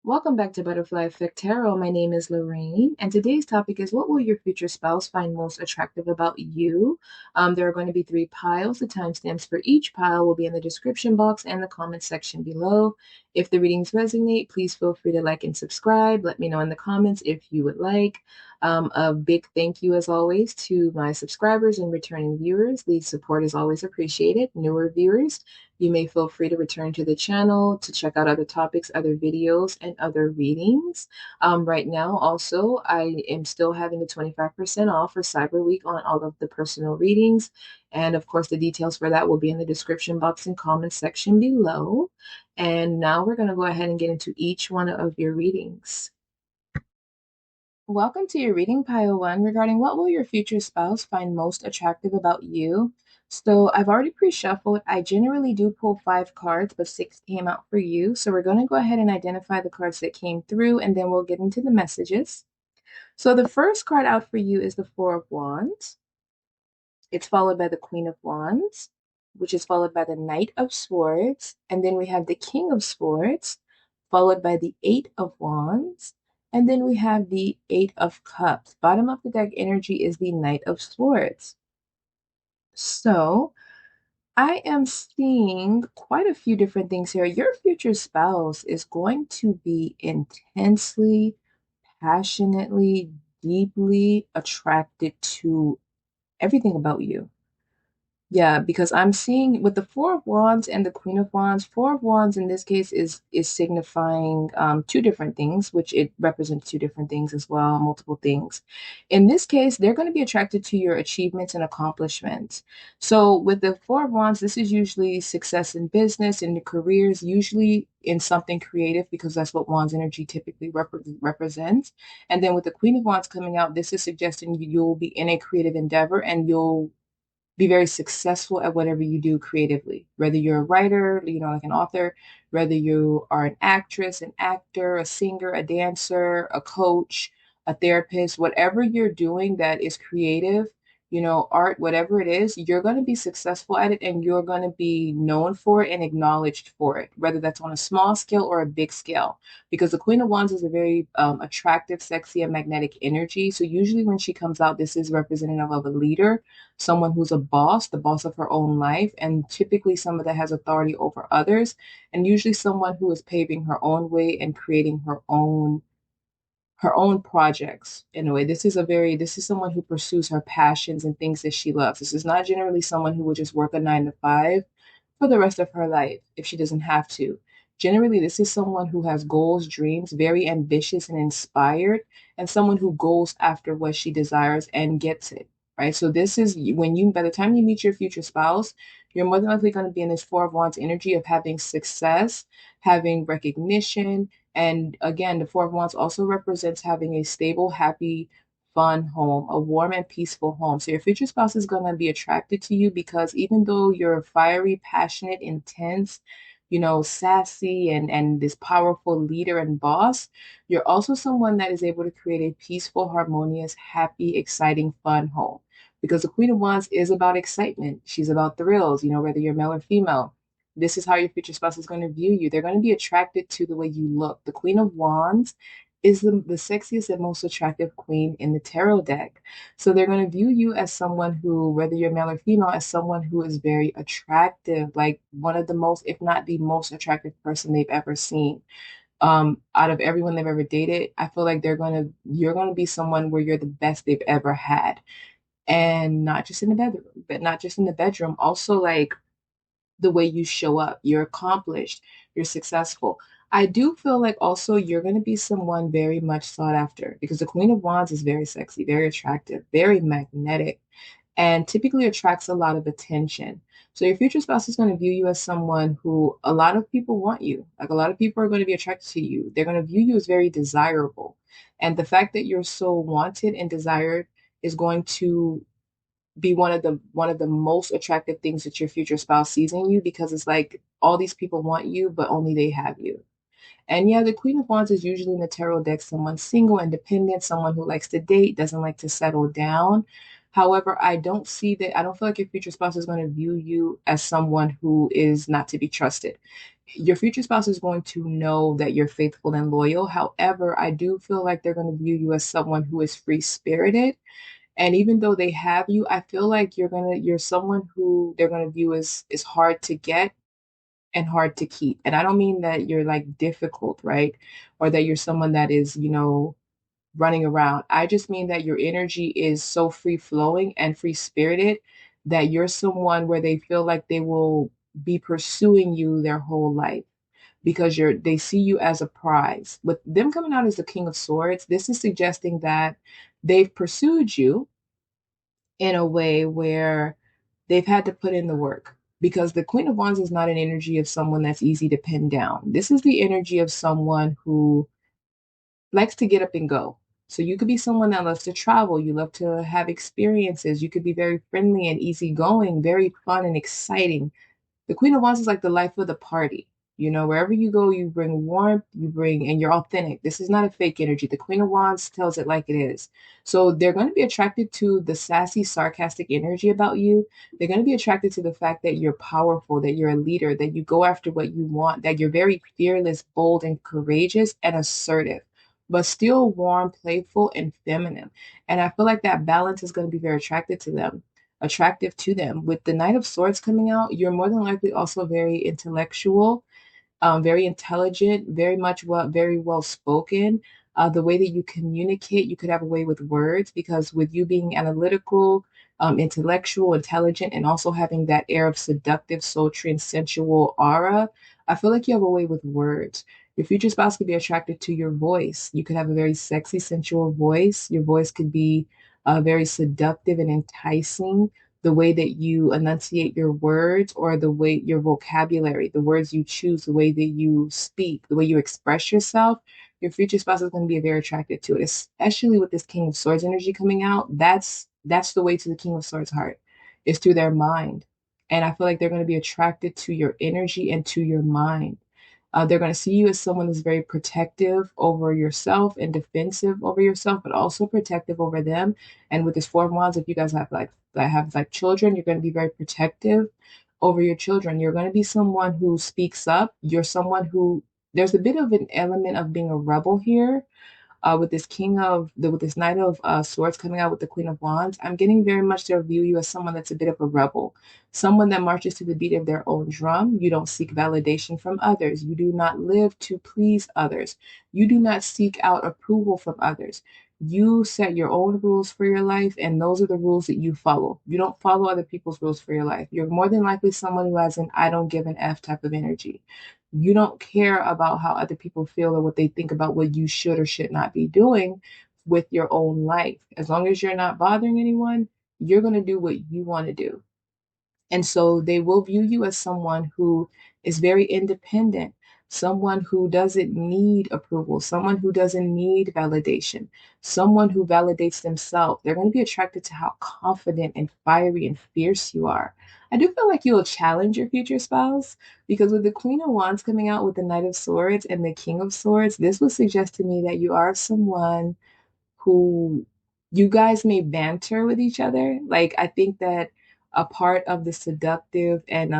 Welcome back to Butterfly Effect Tarot. My name is Lorraine, and today's topic is what will your future spouse find most attractive about you? There are going to be three piles. The timestamps for each pile will be in the description box and the comment section below. If the readings resonate, please feel free to like and subscribe. Let me know in the comments if you would like. A big thank you, as always, to my subscribers and returning viewers. The support is always appreciated. Newer viewers, you may feel free to return to the channel to check out other topics, other videos, and other readings. Right now, also, I am still having the 25% off for Cyber Week on all of the personal readings. And of course, the details for that will be in the description box and comment section below. And now we're going to go ahead and get into each one of your readings. Welcome to your reading pile one regarding what will your future spouse find most attractive about you. So I've already pre-shuffled. I generally do pull 5 cards, but 6 came out for you. So we're going to go ahead and identify the cards that came through, and then we'll get into the messages. So the first card out for you is the Four of Wands. It's followed by the Queen of Wands, which is followed by the Knight of Swords. And then we have the King of Swords, followed by the Eight of Wands. And then we have the Eight of Cups. Bottom of the deck energy is the Knight of Swords. So I am seeing quite a few different things here. Your future spouse is going to be intensely, passionately, deeply attracted to everything about you. Yeah, because I'm seeing with the Four of Wands and the Queen of Wands, Four of Wands in this case is signifying two different things, which it represents two different things as well, multiple things. In this case, they're going to be attracted to your achievements and accomplishments. So with the Four of Wands, this is usually success in business, in your careers, usually in something creative, because that's what Wands energy typically represents. And then with the Queen of Wands coming out, this is suggesting you'll be in a creative endeavor and you'll be very successful at whatever you do creatively, whether you're a writer, like an author, whether you are an actress, an actor, a singer, a dancer, a coach, a therapist, whatever you're doing that is creative, art, whatever it is, you're going to be successful at it and you're going to be known for it and acknowledged for it, whether that's on a small scale or a big scale. Because the Queen of Wands is a very attractive, sexy, and magnetic energy. So usually when she comes out, this is representative of a leader, someone who's a boss, the boss of her own life, and typically someone that has authority over others, and usually someone who is paving her own way and creating her own projects in a way. This is someone who pursues her passions and things that she loves. This is not generally someone who would just work a 9 to 5 for the rest of her life if she doesn't have to. Generally, this is someone who has goals, dreams, very ambitious and inspired, and someone who goes after what she desires and gets it, right? So this is by the time you meet your future spouse, you're more than likely going to be in this Four of Wands energy of having success, having recognition. And again, the Four of Wands also represents having a stable, happy, fun home, a warm and peaceful home. So your future spouse is going to be attracted to you because even though you're fiery, passionate, intense, sassy and this powerful leader and boss, you're also someone that is able to create a peaceful, harmonious, happy, exciting, fun home. Because the Queen of Wands is about excitement. She's about thrills, whether you're male or female. This is how your future spouse is going to view you. They're going to be attracted to the way you look. The Queen of Wands is the sexiest and most attractive queen in the tarot deck. So they're going to view you as someone who, whether you're male or female, as someone who is very attractive, like one of the most, if not the most attractive person they've ever seen. Out of everyone they've ever dated, I feel like you're going to be someone where you're the best they've ever had. And not just in the bedroom, but not just in the bedroom, also like the way you show up. You're accomplished, you're successful. I do feel like also you're going to be someone very much sought after because the Queen of Wands is very sexy, very attractive, very magnetic, and typically attracts a lot of attention. So your future spouse is going to view you as someone who a lot of people want you. Like a lot of people are going to be attracted to you. They're going to view you as very desirable. And the fact that you're so wanted and desired is going to be one of the most attractive things that your future spouse sees in you because it's like all these people want you, but only they have you. And yeah, the Queen of Wands is usually in the tarot deck someone single, independent, someone who likes to date, doesn't like to settle down. However, I don't feel like your future spouse is going to view you as someone who is not to be trusted. your future spouse is going to know that you're faithful and loyal. However, I do feel like they're going to view you as someone who is free spirited. And even though they have you, I feel like you're someone who they're gonna view as is hard to get and hard to keep. And I don't mean that you're like difficult, right? Or that you're someone that is, running around. I just mean that your energy is so free flowing and free spirited that you're someone where they feel like they will be pursuing you their whole life because they see you as a prize. With them coming out as the King of Swords, this is suggesting that they've pursued you in a way where they've had to put in the work because the Queen of Wands is not an energy of someone that's easy to pin down. This is the energy of someone who likes to get up and go. So you could be someone that loves to travel, you love to have experiences, you could be very friendly and easygoing, very fun and exciting. The Queen of Wands is like the life of the party. Wherever you go, you bring warmth, and you're authentic. This is not a fake energy. The Queen of Wands tells it like it is. So they're going to be attracted to the sassy, sarcastic energy about you. They're going to be attracted to the fact that you're powerful, that you're a leader, that you go after what you want, that you're very fearless, bold, and courageous and assertive, but still warm, playful, and feminine. And I feel like that balance is going to be very attractive to them. With the Knight of Swords coming out, you're more than likely also very intellectual, very intelligent, very well spoken. The way that you communicate, you could have a way with words because with you being analytical, intellectual, intelligent, and also having that air of seductive, sultry, and sensual aura, I feel like you have a way with words. Your future spouse could be attracted to your voice. You could have a very sexy, sensual voice. Your voice could be very seductive and enticing, the way that you enunciate your words or the way your vocabulary, the words you choose, the way that you speak, the way you express yourself, your future spouse is going to be very attracted to it, especially with this King of Swords energy coming out. That's the way to the King of Swords heart, is through their mind. And I feel like they're going to be attracted to your energy and to your mind. They're going to see you as someone who's very protective over yourself and defensive over yourself, but also protective over them. And with this Four of Wands, if you guys have children, you're going to be very protective over your children. You're going to be someone who speaks up. You're someone who there's a bit of an element of being a rebel here, with this Knight of Swords coming out with the Queen of Wands. I'm getting very much to view you as someone that's a bit of a rebel, someone that marches to the beat of their own drum. You don't seek validation from others. You do not live to please others. You do not seek out approval from others. You set your own rules for your life, and those are the rules that you follow. You don't follow other people's rules for your life. You're more than likely someone who has an I don't give an F type of energy. You don't care about how other people feel or what they think about what you should or should not be doing with your own life. As long as you're not bothering anyone, you're going to do what you want to do. And so they will view you as someone who is very independent, someone who doesn't need approval, someone who doesn't need validation, someone who validates themselves. They're going to be attracted to how confident and fiery and fierce you are. I do feel like you'll challenge your future spouse because with the Queen of Wands coming out with the Knight of Swords and the King of Swords, this would suggest to me that you are someone who you guys may banter with each other. Like I think that a part of the seductive and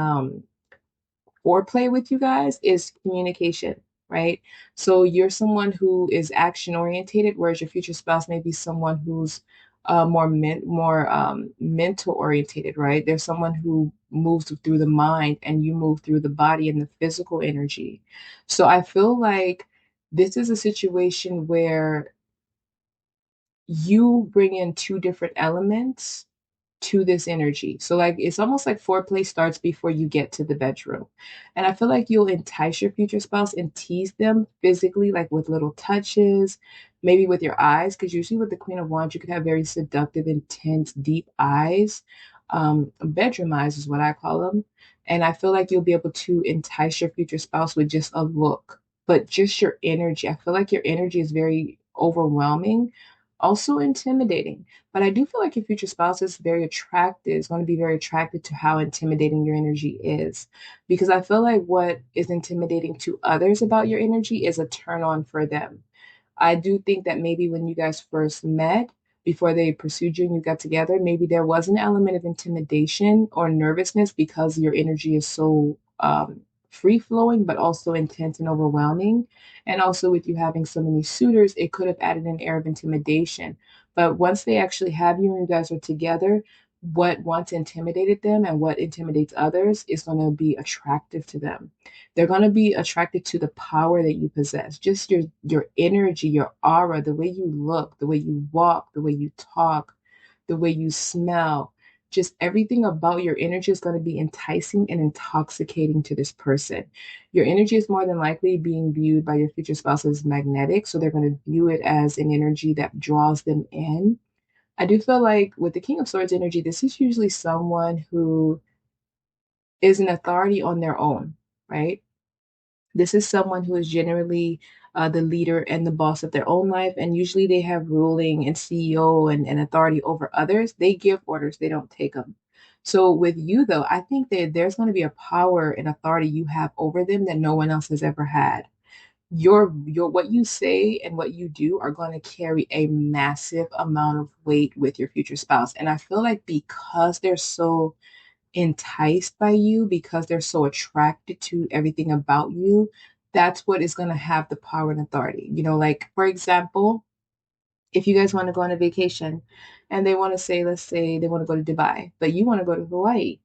foreplay with you guys is communication, right? So you're someone who is action orientated, whereas your future spouse may be someone who's more mental orientated, right? There's someone who moves through the mind, and you move through the body and the physical energy. So I feel like this is a situation where you bring in two different elements to this energy. So like it's almost like foreplay starts before you get to the bedroom. And I feel like you'll entice your future spouse and tease them physically, like with little touches, maybe with your eyes, because usually with the Queen of Wands, you could have very seductive, intense, deep eyes. Bedroom eyes is what I call them. And I feel like you'll be able to entice your future spouse with just a look, but just your energy. I feel like your energy is very overwhelming, also intimidating. But I do feel like your future spouse is going to be very attracted to how intimidating your energy is. Because I feel like what is intimidating to others about your energy is a turn on for them. I do think that maybe when you guys first met, before they pursued you and you got together, maybe there was an element of intimidation or nervousness because your energy is so free flowing, but also intense and overwhelming. And also, with you having so many suitors, it could have added an air of intimidation. But once they actually have you and you guys are together, what once intimidated them and what intimidates others is going to be attractive to them. They're going to be attracted to the power that you possess, just your energy, your aura, the way you look, the way you walk, the way you talk, the way you smell. Just everything about your energy is going to be enticing and intoxicating to this person. Your energy is more than likely being viewed by your future spouse as magnetic, so they're going to view it as an energy that draws them in. I do feel like with the King of Swords energy, this is usually someone who is an authority on their own, right? This is someone who is generally the leader and the boss of their own life, and usually they have ruling and CEO and authority over others. They give orders, they don't take them. So with you, though, I think that there's going to be a power and authority you have over them that no one else has ever had. Your what you say and what you do are going to carry a massive amount of weight with your future spouse. And I feel like because they're so enticed by you, because they're so attracted to everything about you, that's what is going to have the power and authority. Like for example, if you guys want to go on a vacation and they want to say, let's say they want to go to Dubai, but you want to go to Hawaii.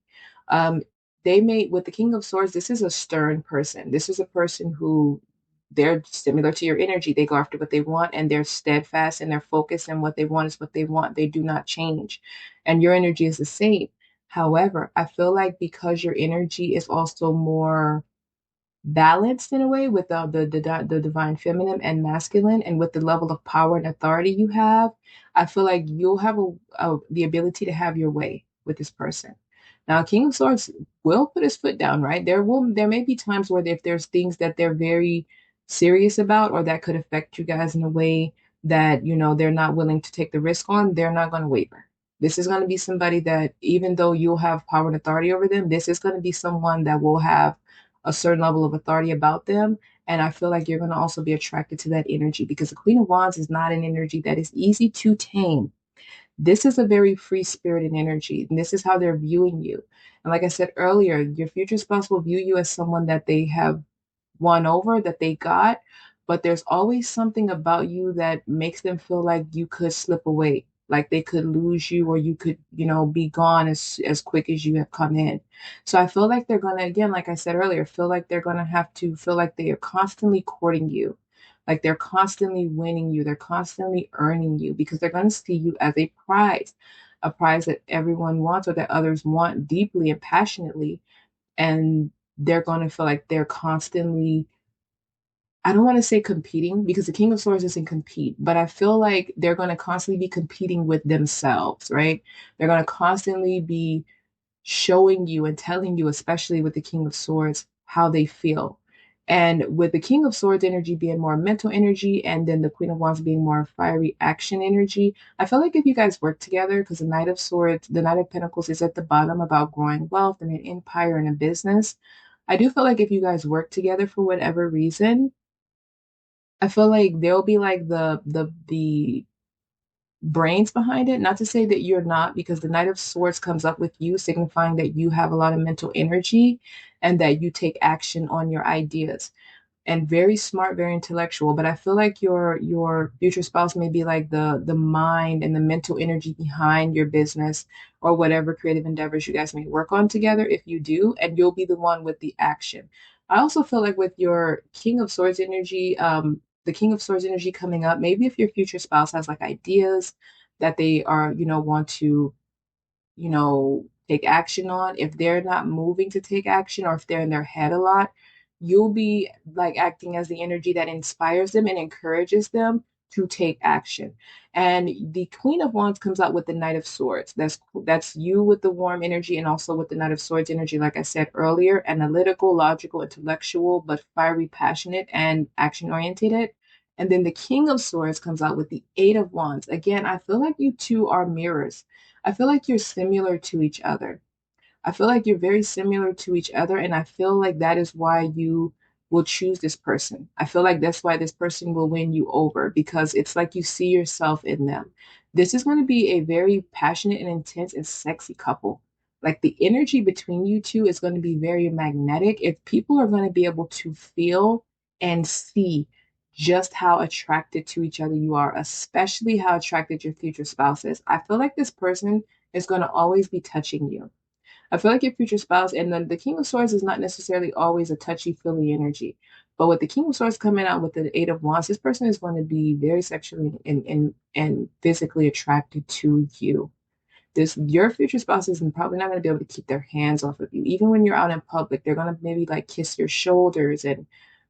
Um, they may, with the King of Swords, this is a stern person. This is a person who they're similar to your energy. They go after what they want and they're steadfast and they're focused and what they want is what they want. They do not change. And your energy is the same. However, I feel like because your energy is also more balanced in a way with the divine feminine and masculine and with the level of power and authority you have, I feel like you'll have the ability to have your way with this person. Now, King of Swords will put his foot down, right? There may be times where if there's things that they're very serious about or that could affect you guys in a way that, they're not willing to take the risk on, they're not going to waver. This is going to be somebody that, even though you'll have power and authority over them, this is going to be someone that will have a certain level of authority about them. And I feel like you're going to also be attracted to that energy because the Queen of Wands is not an energy that is easy to tame. This is a very free spirited energy, and this is how they're viewing you. And like I said earlier, your future spouse will view you as someone that they have won over, that they got, but there's always something about you that makes them feel like you could slip away, like they could lose you or you could, be gone as quick as you have come in. So I feel like they're gonna, again, like I said earlier, feel like they're gonna have to feel like they are constantly courting you. Like they're constantly winning you, they're constantly earning you because they're going to see you as a prize that everyone wants or that others want deeply and passionately. And they're going to feel like they're constantly, I don't want to say competing because the King of Swords doesn't compete, but I feel like they're going to constantly be competing with themselves, right? They're going to constantly be showing you and telling you, especially with the King of Swords, how they feel. And with the King of Swords energy being more mental energy and then the Queen of Wands being more fiery action energy, I feel like if you guys work together, because the Knight of Swords, the Knight of Pentacles is at the bottom about growing wealth and an empire and a business. I do feel like if you guys work together for whatever reason, I feel like there'll be like the brains behind it. Not to say that you're not, because the Knight of Swords comes up with you, signifying that you have a lot of mental energy and that you take action on your ideas and very smart, very intellectual. But I feel like your future spouse may be like the mind and the mental energy behind your business or whatever creative endeavors you guys may work on together if you do, and you'll be the one with the action. I also feel like with your King of Swords energy, the King of Swords energy coming up, maybe if your future spouse has like ideas that they are, want to take action on, if they're not moving to take action or if they're in their head a lot, you'll be like acting as the energy that inspires them and encourages them to take action. And the Queen of Wands comes out with the Knight of Swords. That's you with the warm energy and also with the Knight of Swords energy, like I said earlier, analytical, logical, intellectual, but fiery, passionate, and action oriented. And then the King of Swords comes out with the Eight of Wands. Again, I feel like you two are mirrors. I feel like you're similar to each other. I feel like you're very similar to each other, and I feel like that is why you will choose this person. I feel like that's why this person will win you over because it's like you see yourself in them. This is going to be a very passionate and intense and sexy couple. Like the energy between you two is going to be very magnetic. If people are going to be able to feel and see just how attracted to each other you are, especially how attracted your future spouse is. I feel like this person is going to always be touching you. I feel like your future spouse, and then the King of Swords is not necessarily always a touchy-feely energy. But with the King of Swords coming out with the Eight of Wands, this person is going to be very sexually and physically attracted to you. This your future spouse is probably not going to be able to keep their hands off of you. Even when you're out in public, they're going to maybe like kiss your shoulders and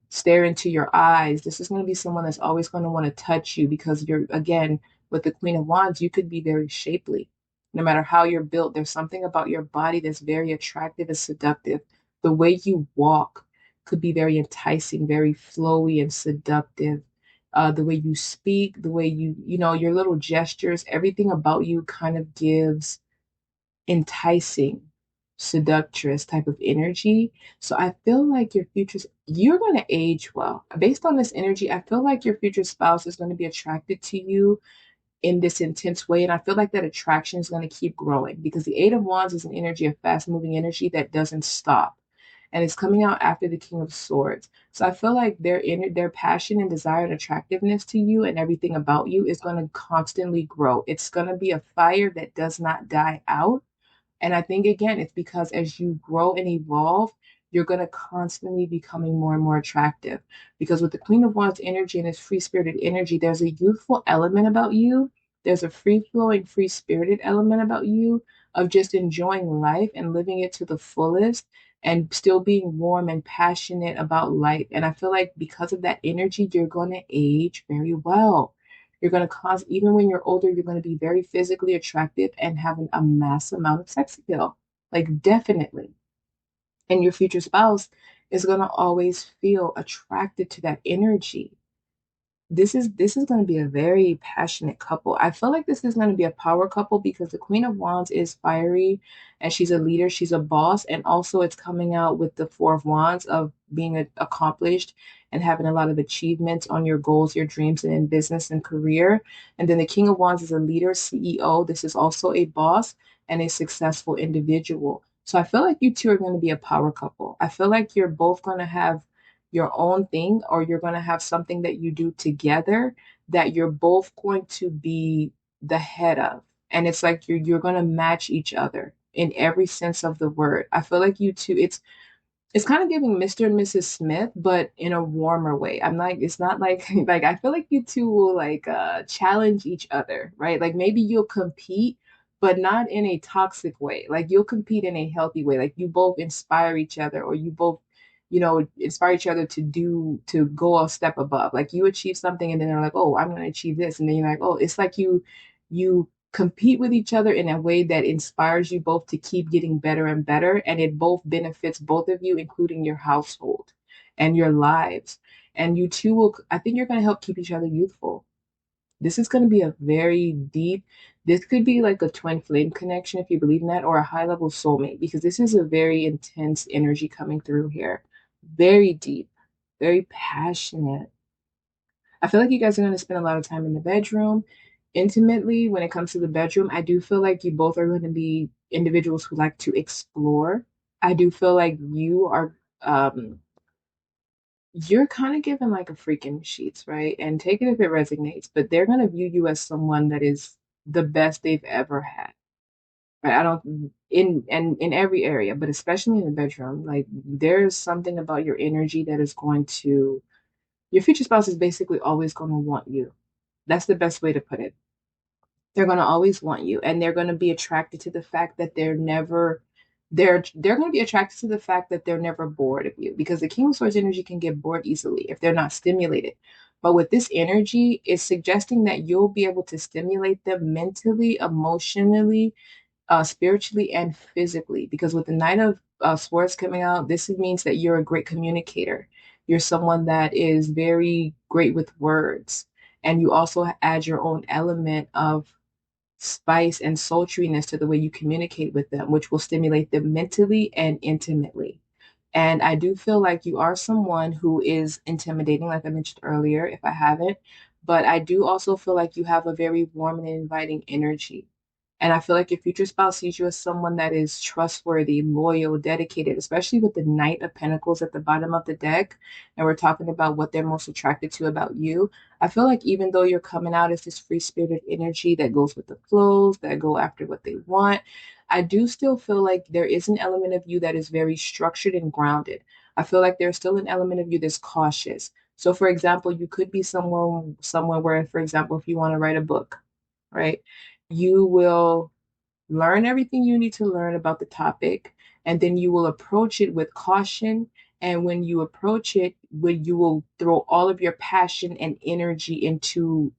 stare into your eyes. This is going to be someone that's always going to want to touch you because you're, again, with the Queen of Wands, you could be very shapely. No matter how you're built, there's something about your body that's very attractive and seductive. The way you walk could be very enticing, very flowy and seductive. The way you speak, the way your little gestures, everything about you kind of gives enticing, seductress type of energy. So I feel like you're going to age well. Based on this energy, I feel like your future spouse is going to be attracted to you in this intense way. And I feel like that attraction is going to keep growing because the Eight of Wands is an energy, a fast moving energy that doesn't stop. And it's coming out after the King of Swords. So I feel like their passion and desire and attractiveness to you and everything about you is going to constantly grow. It's going to be a fire that does not die out, and I think, again, it's because as you grow and evolve, you're going to constantly becoming more and more attractive. Because with the Queen of Wands energy and this free spirited energy, there's a youthful element about you. There's a free flowing, free spirited element about you of just enjoying life and living it to the fullest and still being warm and passionate about life. And I feel like because of that energy, you're going to age very well. You're going to cause, even when you're older, you're going to be very physically attractive and having a mass amount of sex appeal. Like, definitely. And your future spouse is going to always feel attracted to that energy. This is going to be a very passionate couple. I feel like this is going to be a power couple because the Queen of Wands is fiery and she's a leader, she's a boss, and also it's coming out with the Four of Wands of being accomplished and having a lot of achievements on your goals, your dreams, and in business and career. And then the King of Wands is a leader, CEO. This is also a boss and a successful individual. So I feel like you two are going to be a power couple. I feel like you're both going to have your own thing, or you're going to have something that you do together that you're both going to be the head of. And it's like you're going to match each other in every sense of the word. I feel like you two, it's kind of giving Mr. and Mrs. Smith, but in a warmer way. I'm like, it's not like like I feel like you two will like challenge each other, right? Like maybe you'll compete, but not in a toxic way. Like you'll compete in a healthy way. Like you both inspire each other, or you both, inspire each other to go a step above. Like you achieve something and then they're like, oh, I'm gonna achieve this. And then you're like, oh, it's like you compete with each other in a way that inspires you both to keep getting better and better. And it both benefits both of you, including your household and your lives. And you two will, I think you're going to help keep each other youthful. This is going to be a very deep, this could be like a twin flame connection if you believe in that, or a high level soulmate, because this is a very intense energy coming through here. Very deep, very passionate. I feel like you guys are going to spend a lot of time in the bedroom. Intimately, when it comes to the bedroom, I do feel like you both are going to be individuals who like to explore. I do feel like you're kind of given like a freak in the sheets, right? And take it if it resonates, but they're going to view you as someone that is the best they've ever had. Right? I don't in every area, but especially in the bedroom, like there's something about your energy that is going to your future spouse is basically always going to want you. That's the best way to put it. They're going to always want you, and they're going to be attracted to the fact that they're going to be attracted to the fact that they're never bored of you, because the King of Swords energy can get bored easily if they're not stimulated. But with this energy, it's suggesting that you'll be able to stimulate them mentally, emotionally, spiritually, and physically. Because with the Knight of Swords coming out, this means that you're a great communicator. You're someone that is very great with words. And you also add your own element of spice and sultriness to the way you communicate with them, which will stimulate them mentally and intimately. And I do feel like you are someone who is intimidating, like I mentioned earlier, if I haven't. But I do also feel like you have a very warm and inviting energy. And I feel like your future spouse sees you as someone that is trustworthy, loyal, dedicated, especially with the Knight of Pentacles at the bottom of the deck. And we're talking about what they're most attracted to about you. I feel like even though you're coming out as this free spirited energy that goes with the flows, that go after what they want, I do still feel like there is an element of you that is very structured and grounded. I feel like there's still an element of you that's cautious. So, for example, you could be somewhere where, for example, if you want to write a book, right? You will learn everything you need to learn about the topic, and then you will approach it with caution. And when you approach it, when you will throw all of your passion and energy into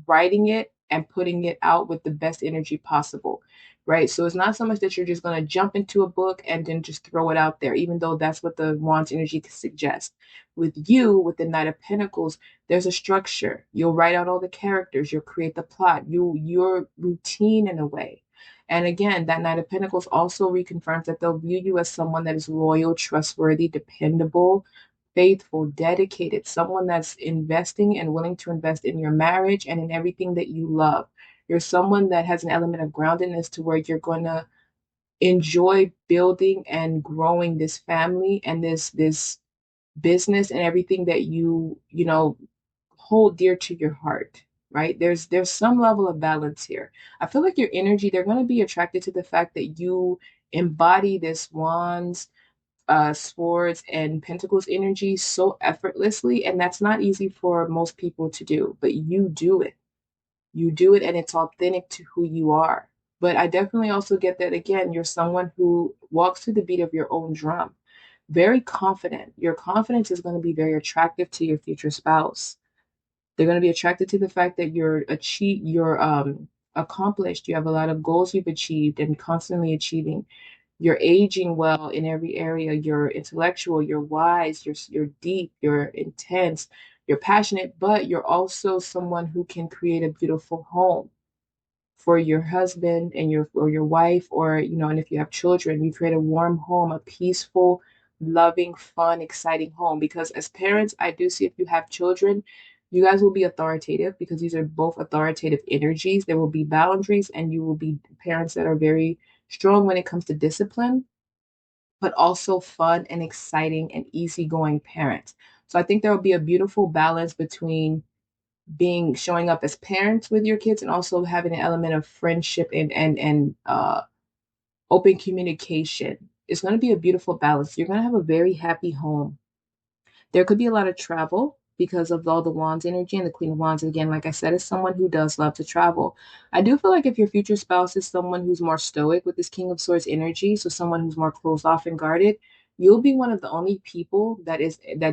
writing it and putting it out with the best energy possible, right? So it's not so much that you're just going to jump into a book and then just throw it out there, even though that's what the Wand's energy could suggest. With you, with the Knight of Pentacles, there's a structure. You'll write out all the characters, you'll create the plot, your routine in a way. And again, that Knight of Pentacles also reconfirms that they'll view you as someone that is loyal, trustworthy, dependable, faithful, dedicated, someone that's investing and willing to invest in your marriage and in everything that you love. You're someone that has an element of groundedness to where you're going to enjoy building and growing this family and this business and everything that you hold dear to your heart, right? There's some level of balance here. I feel like your energy, they're going to be attracted to the fact that you embody this wands, swords, and pentacles energy so effortlessly, and that's not easy for most people to do, but you do it. You do it, and it's authentic to who you are. But I definitely also get that again, you're someone who walks to the beat of your own drum, very confident. Your confidence is going to be very attractive to your future spouse. They're going to be attracted to the fact that you're accomplished. You have a lot of goals you've achieved and constantly achieving. You're aging well in every area. You're intellectual, you're wise, you're deep, you're intense, you're passionate, but you're also someone who can create a beautiful home for your husband and your wife, or and if you have children, you create a warm home, a peaceful, loving, fun, exciting home. Because as parents, I do see, if you have children, you guys will be authoritative because these are both authoritative energies. There will be boundaries, and you will be parents that are very strong when it comes to discipline, but also fun and exciting and easygoing parents. So I think there will be a beautiful balance between being showing up as parents with your kids and also having an element of friendship and open communication. It's going to be a beautiful balance. You're going to have a very happy home. There could be a lot of travel because of all the Wands energy, and the Queen of Wands, again, like I said, is someone who does love to travel. I do feel like if your future spouse is someone who's more stoic with this King of Swords energy, so someone who's more closed off and guarded, you'll be one of the only people that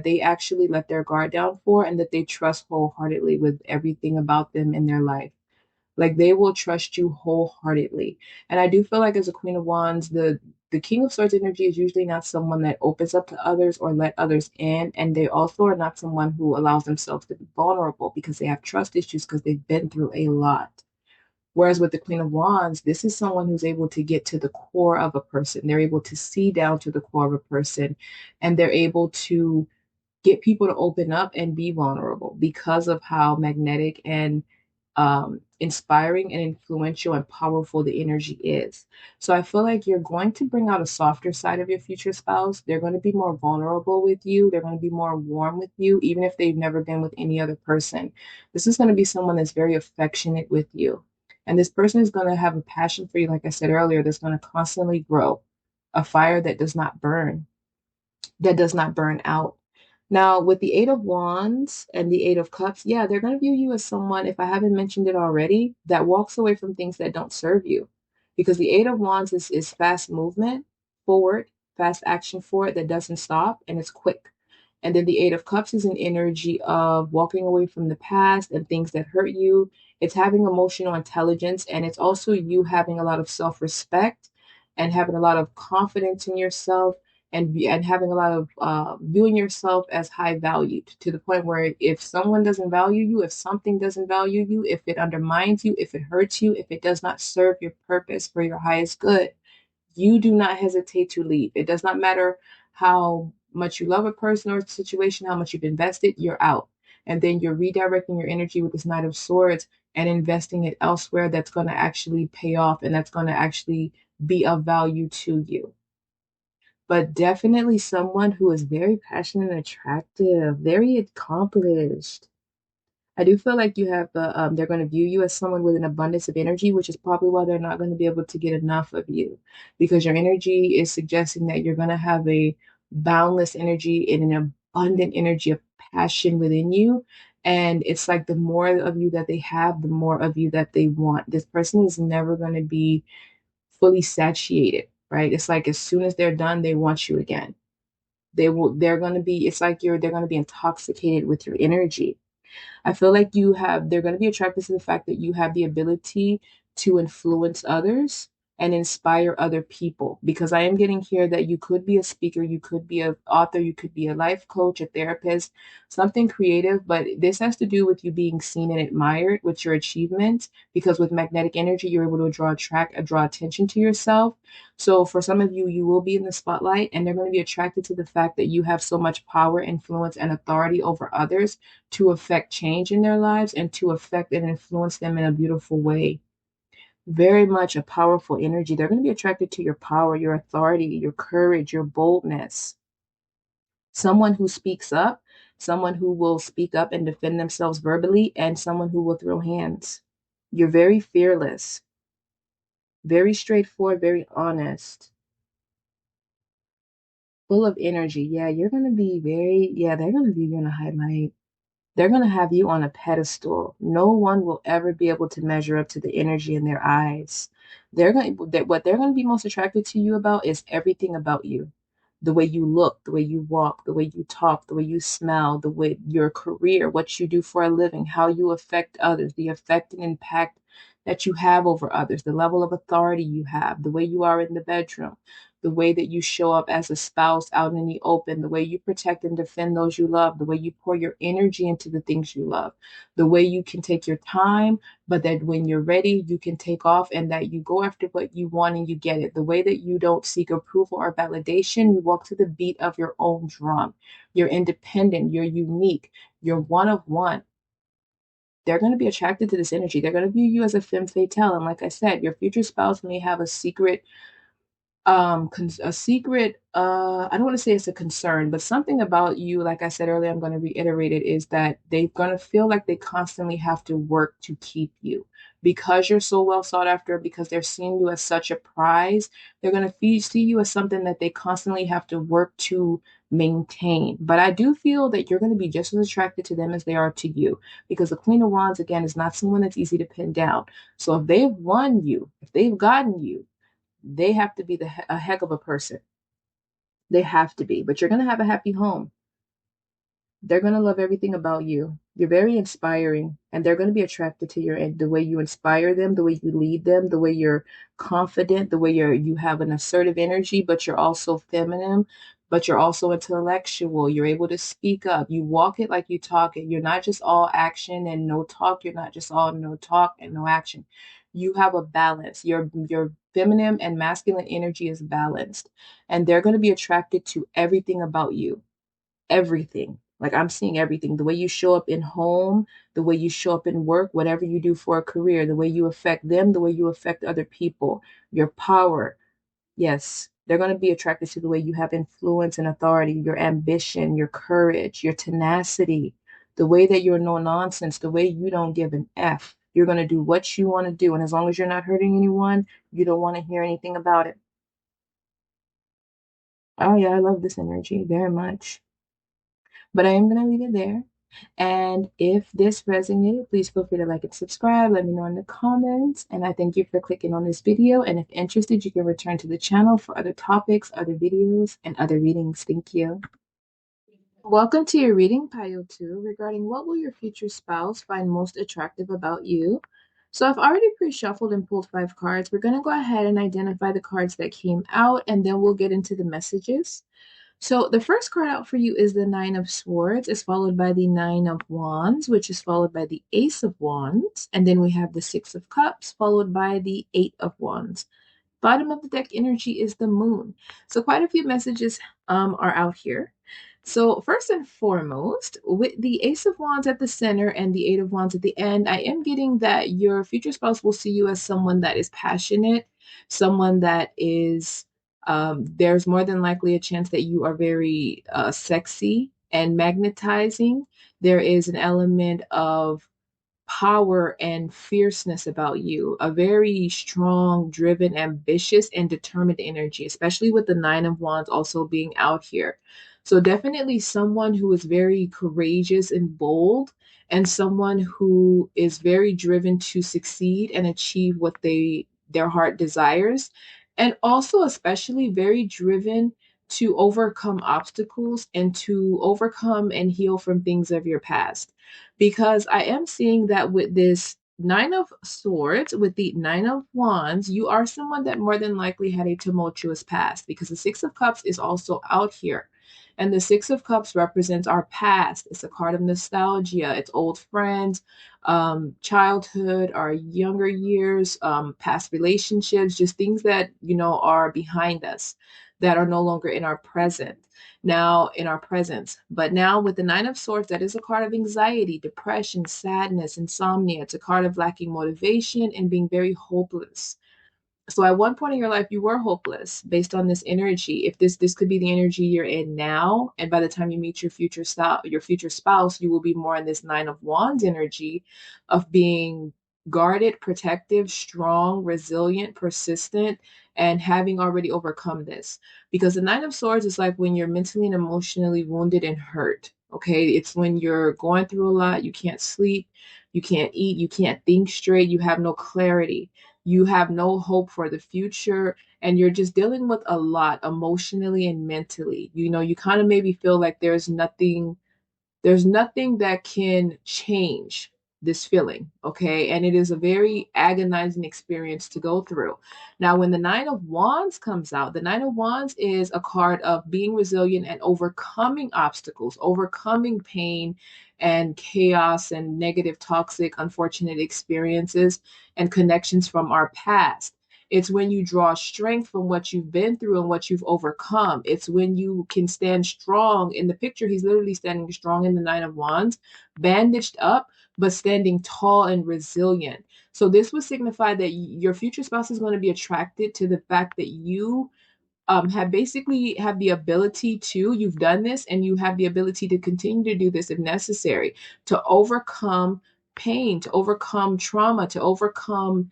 they actually let their guard down for, and that they trust wholeheartedly with everything about them in their life. Like they will trust you wholeheartedly. And I do feel like as a Queen of Wands, the King of Swords energy is usually not someone that opens up to others or let others in. And they also are not someone who allows themselves to be vulnerable because they have trust issues because they've been through a lot. Whereas with the Queen of Wands, this is someone who's able to get to the core of a person. They're able to see down to the core of a person, and they're able to get people to open up and be vulnerable because of how magnetic and inspiring and influential and powerful the energy is. So I feel like you're going to bring out a softer side of your future spouse. They're going to be more vulnerable with you. They're going to be more warm with you, even if they've never been with any other person. This is going to be someone that's very affectionate with you. And this person is going to have a passion for you, like I said earlier, that's going to constantly grow, a fire that does not burn out. Now, with the Eight of Wands and the Eight of Cups, yeah, they're going to view you as someone, if I haven't mentioned it already, that walks away from things that don't serve you. Because the Eight of Wands is fast movement forward, fast action forward that doesn't stop, and it's quick. And then the Eight of Cups is an energy of walking away from the past and things that hurt you. It's having emotional intelligence, and it's also you having a lot of self respect and having a lot of confidence in yourself, and having a lot of viewing yourself as high valued, to the point where if someone doesn't value you, if something doesn't value you, if it undermines you, if it hurts you, if it does not serve your purpose for your highest good, you do not hesitate to leave. It does not matter how much you love a person or a situation, how much you've invested, you're out. and then you're redirecting your energy with this Knight of Swords and investing it elsewhere that's going to actually pay off and that's going to actually be of value to you. But definitely someone who is very passionate and attractive, very accomplished. I do feel like you have they're going to view you as someone with an abundance of energy, which is probably why they're not going to be able to get enough of you because your energy is suggesting that you're going to have a boundless energy and an abundant energy of passion within you. And it's like the more of you that they have, the more of you that they want. This person is never going to be fully satiated, right? It's like as soon as they're done, they want you again. They're going to be, it's like they're going to be intoxicated with your energy. I feel like they're going to be attracted to the fact that you have the ability to influence others and inspire other people. Because I am getting here that you could be a speaker, you could be an author, you could be a life coach, a therapist, something creative. But this has to do with you being seen and admired with your achievements. Because with magnetic energy, you're able to draw attention to yourself. So for some of you, you will be in the spotlight, and they're going to be attracted to the fact that you have so much power, influence, and authority over others to affect change in their lives and to affect and influence them in a beautiful way. Very much a powerful energy. They're going to be attracted to your power, your authority, your courage, your boldness. Someone who speaks up, someone who will speak up and defend themselves verbally, and someone who will throw hands. You're very fearless, very straightforward, very honest, full of energy. Yeah, you're going to be they're going to be you in a highlight. They're going to have you on a pedestal. No one will ever be able to measure up to the energy in their eyes. What they're going to be most attracted to you about is everything about you. The way you look, the way you walk, the way you talk, the way you smell, the way your career, what you do for a living, how you affect others, the effect and impact that you have over others, the level of authority you have, the way you are in the bedroom, the way that you show up as a spouse out in the open, the way you protect and defend those you love, the way you pour your energy into the things you love, the way you can take your time, but that when you're ready, you can take off and that you go after what you want and you get it. The way that you don't seek approval or validation, you walk to the beat of your own drum. You're independent, you're unique, you're one of one. They're going to be attracted to this energy. They're going to view you as a femme fatale. And like I said, your future spouse may have a secret a secret I don't want to say it's a concern, but something about you, like I said earlier, I'm going to reiterate it, is that they're going to feel like they constantly have to work to keep you because you're so well sought after, because they're seeing you as such a prize. They're going to see you as something that they constantly have to work to maintain. But I do feel that you're going to be just as attracted to them as they are to you, because the Queen of Wands, again, is not someone that's easy to pin down. So if they've won you, if they've gotten you, they have to be a heck of a person. They have to be. But you're going to have a happy home. They're going to love everything about you. You're very inspiring, and they're going to be attracted to the way you inspire them, the way you lead them, the way you're confident, the way you have an assertive energy, but you're also feminine, but you're also intellectual. You're able to speak up. You walk it like you talk it. You're not just all action and no talk. You're not just all no talk and no action. You have a balance. Your feminine and masculine energy is balanced, and they're going to be attracted to everything about you, everything. Like I'm seeing everything. The way you show up in home, the way you show up in work, whatever you do for a career, the way you affect them, the way you affect other people, your power. Yes, they're going to be attracted to the way you have influence and authority, your ambition, your courage, your tenacity, the way that you're no nonsense, the way you don't give an F. You're going to do what you want to do. And as long as you're not hurting anyone, you don't want to hear anything about it. Oh, yeah, I love this energy very much. But I am going to leave it there. And if this resonated, please feel free to like and subscribe. Let me know in the comments. And I thank you for clicking on this video. And if interested, you can return to the channel for other topics, other videos, and other readings. Thank you. Welcome to your reading pile 2 regarding what will your future spouse find most attractive about you. So I've already pre-shuffled and pulled 5 cards. We're going to go ahead and identify the cards that came out, and then we'll get into the messages. So the first card out for you is the Nine of Swords. It's followed by the Nine of Wands, which is followed by the Ace of Wands. And then we have the Six of Cups, followed by the Eight of Wands. Bottom of the deck energy is the Moon. So quite a few messages are out here. So, first and foremost, with the Ace of Wands at the center and the Eight of Wands at the end, I am getting that your future spouse will see you as someone that is passionate, someone that is, there's more than likely a chance that you are very sexy and magnetizing. There is an element of power and fierceness about you, a very strong, driven, ambitious, and determined energy, especially with the Nine of Wands also being out here. So, definitely someone who is very courageous and bold, and someone who is very driven to succeed and achieve what their heart desires, and also especially very driven to overcome obstacles and to overcome and heal from things of your past, because I am seeing that with this Nine of Swords, with the Nine of Wands, you are someone that more than likely had a tumultuous past, because the Six of Cups is also out here. And the Six of Cups represents our past. It's a card of nostalgia. It's old friends, childhood, our younger years, past relationships, just things that, are behind us, that are no longer in our present now in our presence. But now with the Nine of Swords, that is a card of anxiety, depression, sadness, insomnia. It's a card of lacking motivation and being very hopeless. So at one point in your life, you were hopeless based on this energy. If this could be the energy you're in now, and by the time you meet your future spouse, you will be more in this Nine of Wands energy of being guarded, protective, strong, resilient, persistent, and having already overcome this. Because the Nine of Swords is like when you're mentally and emotionally wounded and hurt. Okay, it's when you're going through a lot, you can't sleep, you can't eat, you can't think straight, you have no clarity, you have no hope for the future, and you're just dealing with a lot emotionally and mentally. You kind of maybe feel like there's nothing that can change this feeling, okay? And it is a very agonizing experience to go through. Now, when the Nine of Wands comes out, the Nine of Wands is a card of being resilient and overcoming obstacles, overcoming pain and chaos and negative, toxic, unfortunate experiences and connections from our past. It's when you draw strength from what you've been through and what you've overcome. It's when you can stand strong. In the picture, he's literally standing strong in the Nine of Wands, bandaged up, but standing tall and resilient. So this would signify that your future spouse is going to be attracted to the fact that you have basically have the ability to, you've done this and you have the ability to continue to do this if necessary, to overcome pain, to overcome trauma, to overcome,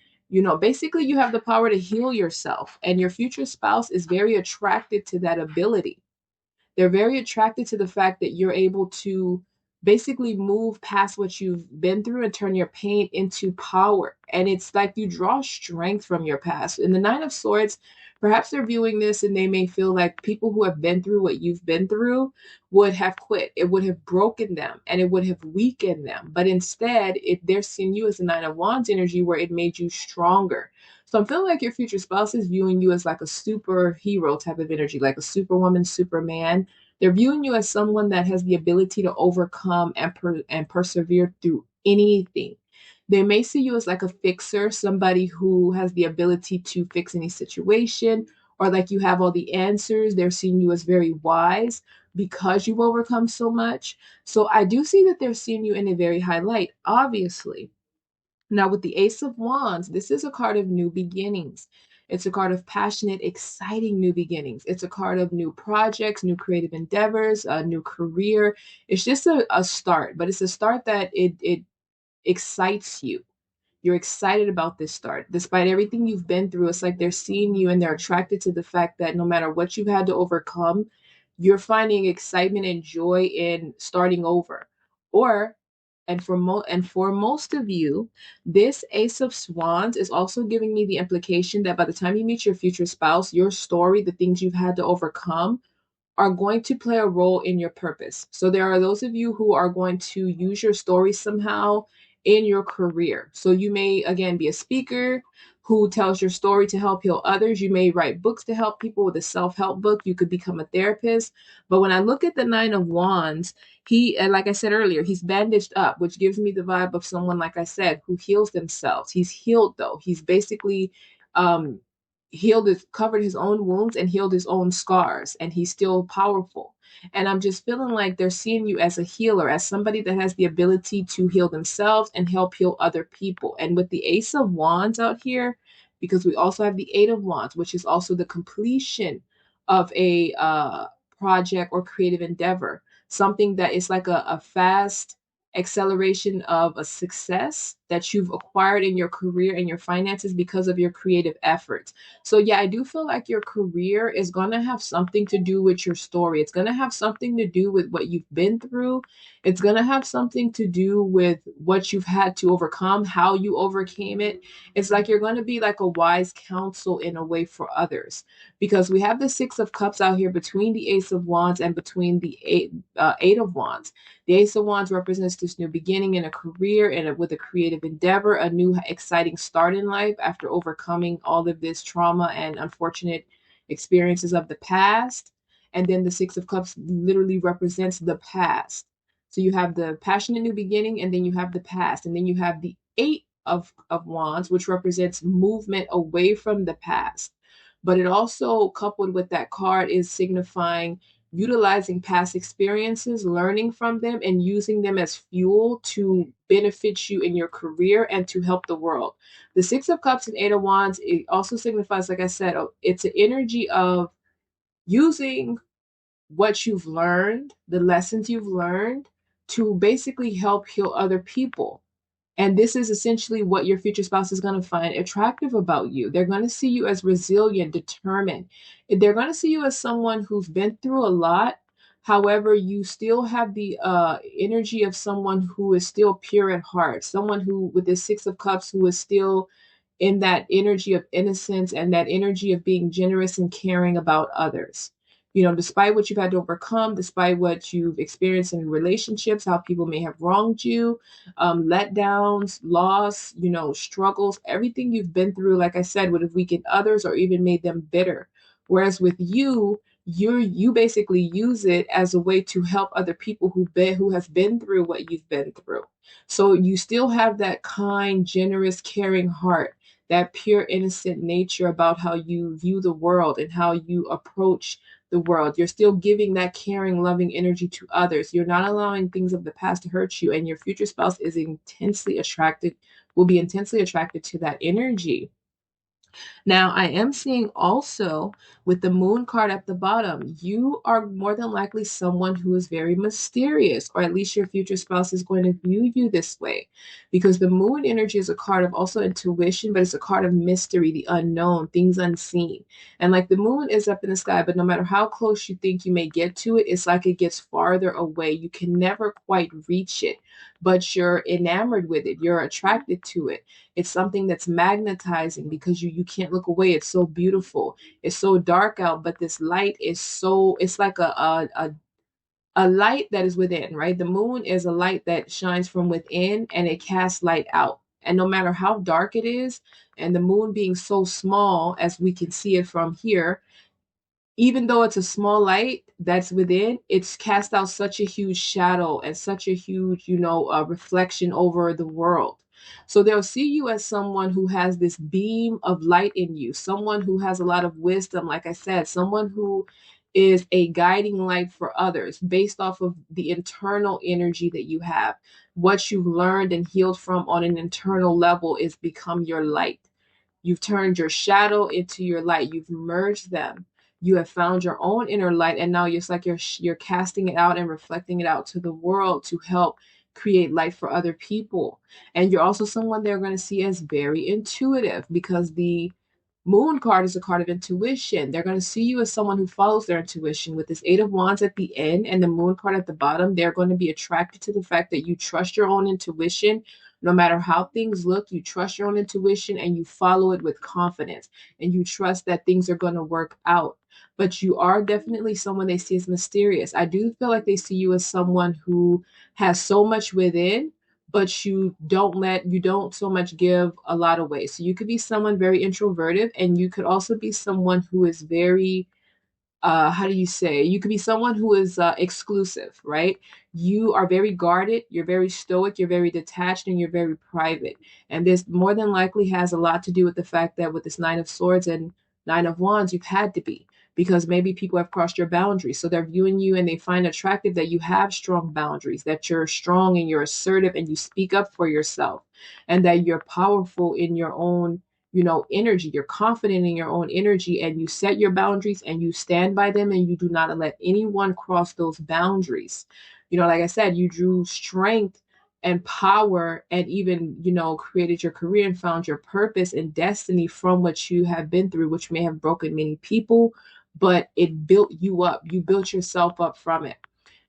basically you have the power to heal yourself, and your future spouse is very attracted to that ability. They're very attracted to the fact that you're able to basically move past what you've been through and turn your pain into power. And it's like you draw strength from your past. In the Nine of Swords, perhaps they're viewing this and they may feel like people who have been through what you've been through would have quit. It would have broken them and it would have weakened them. But instead, they're seeing you as a Nine of Wands energy where it made you stronger. So I'm feeling like your future spouse is viewing you as like a superhero type of energy, like a superwoman, superman. They're viewing you as someone that has the ability to overcome and persevere through anything. They may see you as like a fixer, somebody who has the ability to fix any situation, or like you have all the answers. They're seeing you as very wise because you've overcome so much. So I do see that they're seeing you in a very high light, obviously. Now, with the Ace of Wands, this is a card of new beginnings. It's a card of passionate, exciting new beginnings. It's a card of new projects, new creative endeavors, a new career. It's just a start, but it's a start that it excites you. You're excited about this start. Despite everything you've been through, it's like they're seeing you and they're attracted to the fact that no matter what you've had to overcome, you're finding excitement and joy in starting over. Or, and for most of you, this Ace of Wands is also giving me the implication that by the time you meet your future spouse, your story, the things you've had to overcome, are going to play a role in your purpose. So there are those of you who are going to use your story somehow in your career. So you may, again, be a speaker who tells your story to help heal others. You may write books to help people with a self-help book. You could become a therapist. But when I look at the Nine of Wands, like I said earlier, he's bandaged up, which gives me the vibe of someone, like I said, who heals themselves. He's healed though. He's basically, um, covered his own wounds and healed his own scars, and he's still powerful. And I'm just feeling like they're seeing you as a healer, as somebody that has the ability to heal themselves and help heal other people. And with the Ace of Wands out here, because we also have the Eight of Wands, which is also the completion of a project or creative endeavor, something that is like a fast acceleration of a success that you've acquired in your career and your finances because of your creative efforts. So yeah, I do feel like your career is going to have something to do with your story. It's going to have something to do with what you've been through. It's going to have something to do with what you've had to overcome, how you overcame it. It's like you're going to be like a wise counsel in a way for others, because we have the Six of Cups out here between the Ace of Wands and between the Eight of Wands. The Ace of Wands represents this new beginning in a career and with a creative endeavor, a new exciting start in life after overcoming all of this trauma and unfortunate experiences of the past. And then the Six of Cups literally represents the past. So you have the passionate new beginning, and then you have the past, and then you have the Eight of Wands, which represents movement away from the past. But it also, coupled with that card, is signifying utilizing past experiences, learning from them, and using them as fuel to benefit you in your career and to help the world. The Six of Cups and Eight of Wands, it also signifies, like I said, it's an energy of using what you've learned, the lessons you've learned, to basically help heal other people. And this is essentially what your future spouse is going to find attractive about you. They're going to see you as resilient, determined. They're going to see you as someone who's been through a lot. However, you still have the energy of someone who is still pure at heart, someone who, with this Six of Cups, who is still in that energy of innocence and that energy of being generous and caring about others. You know, despite what you've had to overcome, despite what you've experienced in relationships, how people may have wronged you, letdowns, loss, you know, struggles, everything you've been through, like I said, would have weakened others or even made them bitter. Whereas with you, you basically use it as a way to help other people who have been through what you've been through. So you still have that kind, generous, caring heart, that pure, innocent nature about how you view the world and how you approach the world. You're still giving that caring, loving energy to others. You're not allowing things of the past to hurt you, and your future spouse is intensely attracted, will be intensely attracted to that energy. Now, I am seeing also with the moon card at the bottom, you are more than likely someone who is very mysterious, or at least your future spouse is going to view you this way, because the moon energy is a card of also intuition, but it's a card of mystery, the unknown, things unseen. And like the moon is up in the sky, but no matter how close you think you may get to it, it's like it gets farther away. You can never quite reach it, but you're enamored with it, you're attracted to it. It's something that's magnetizing because you can't look away. It's so beautiful. It's so dark out, but this light is so, it's like a light that is within, right? The moon is a light that shines from within and it casts light out. And no matter how dark it is, and the moon being so small as we can see it from here, even though it's a small light that's within, it's cast out such a huge shadow and such a huge, reflection over the world. So they'll see you as someone who has this beam of light in you, someone who has a lot of wisdom, like I said, someone who is a guiding light for others based off of the internal energy that you have. What you've learned and healed from on an internal level is become your light. You've turned your shadow into your light. You've merged them. You have found your own inner light, and now it's like you're casting it out and reflecting it out to the world to help create light for other people. And you're also someone they're going to see as very intuitive, because the Moon card is a card of intuition. They're going to see you as someone who follows their intuition. With this Eight of Wands at the end and the Moon card at the bottom, they're going to be attracted to the fact that you trust your own intuition. No matter how things look, you trust your own intuition and you follow it with confidence. And you trust that things are going to work out. But you are definitely someone they see as mysterious. I do feel like they see you as someone who has so much within, but you don't so much give a lot away. So you could be someone very introverted, and you could also be someone who is very how do you say, you could be someone who is exclusive, right? You are very guarded, you're very stoic, you're very detached, and you're very private. And this more than likely has a lot to do with the fact that with this Nine of Swords and Nine of Wands, you've had to be, because maybe people have crossed your boundaries. So they're viewing you and they find attractive that you have strong boundaries, that you're strong and you're assertive and you speak up for yourself, and that you're powerful in your own, energy. You're confident in your own energy and you set your boundaries and you stand by them and you do not let anyone cross those boundaries. Like I said, you drew strength and power and even, created your career and found your purpose and destiny from what you have been through, which may have broken many people, but it built you up. You built yourself up from it.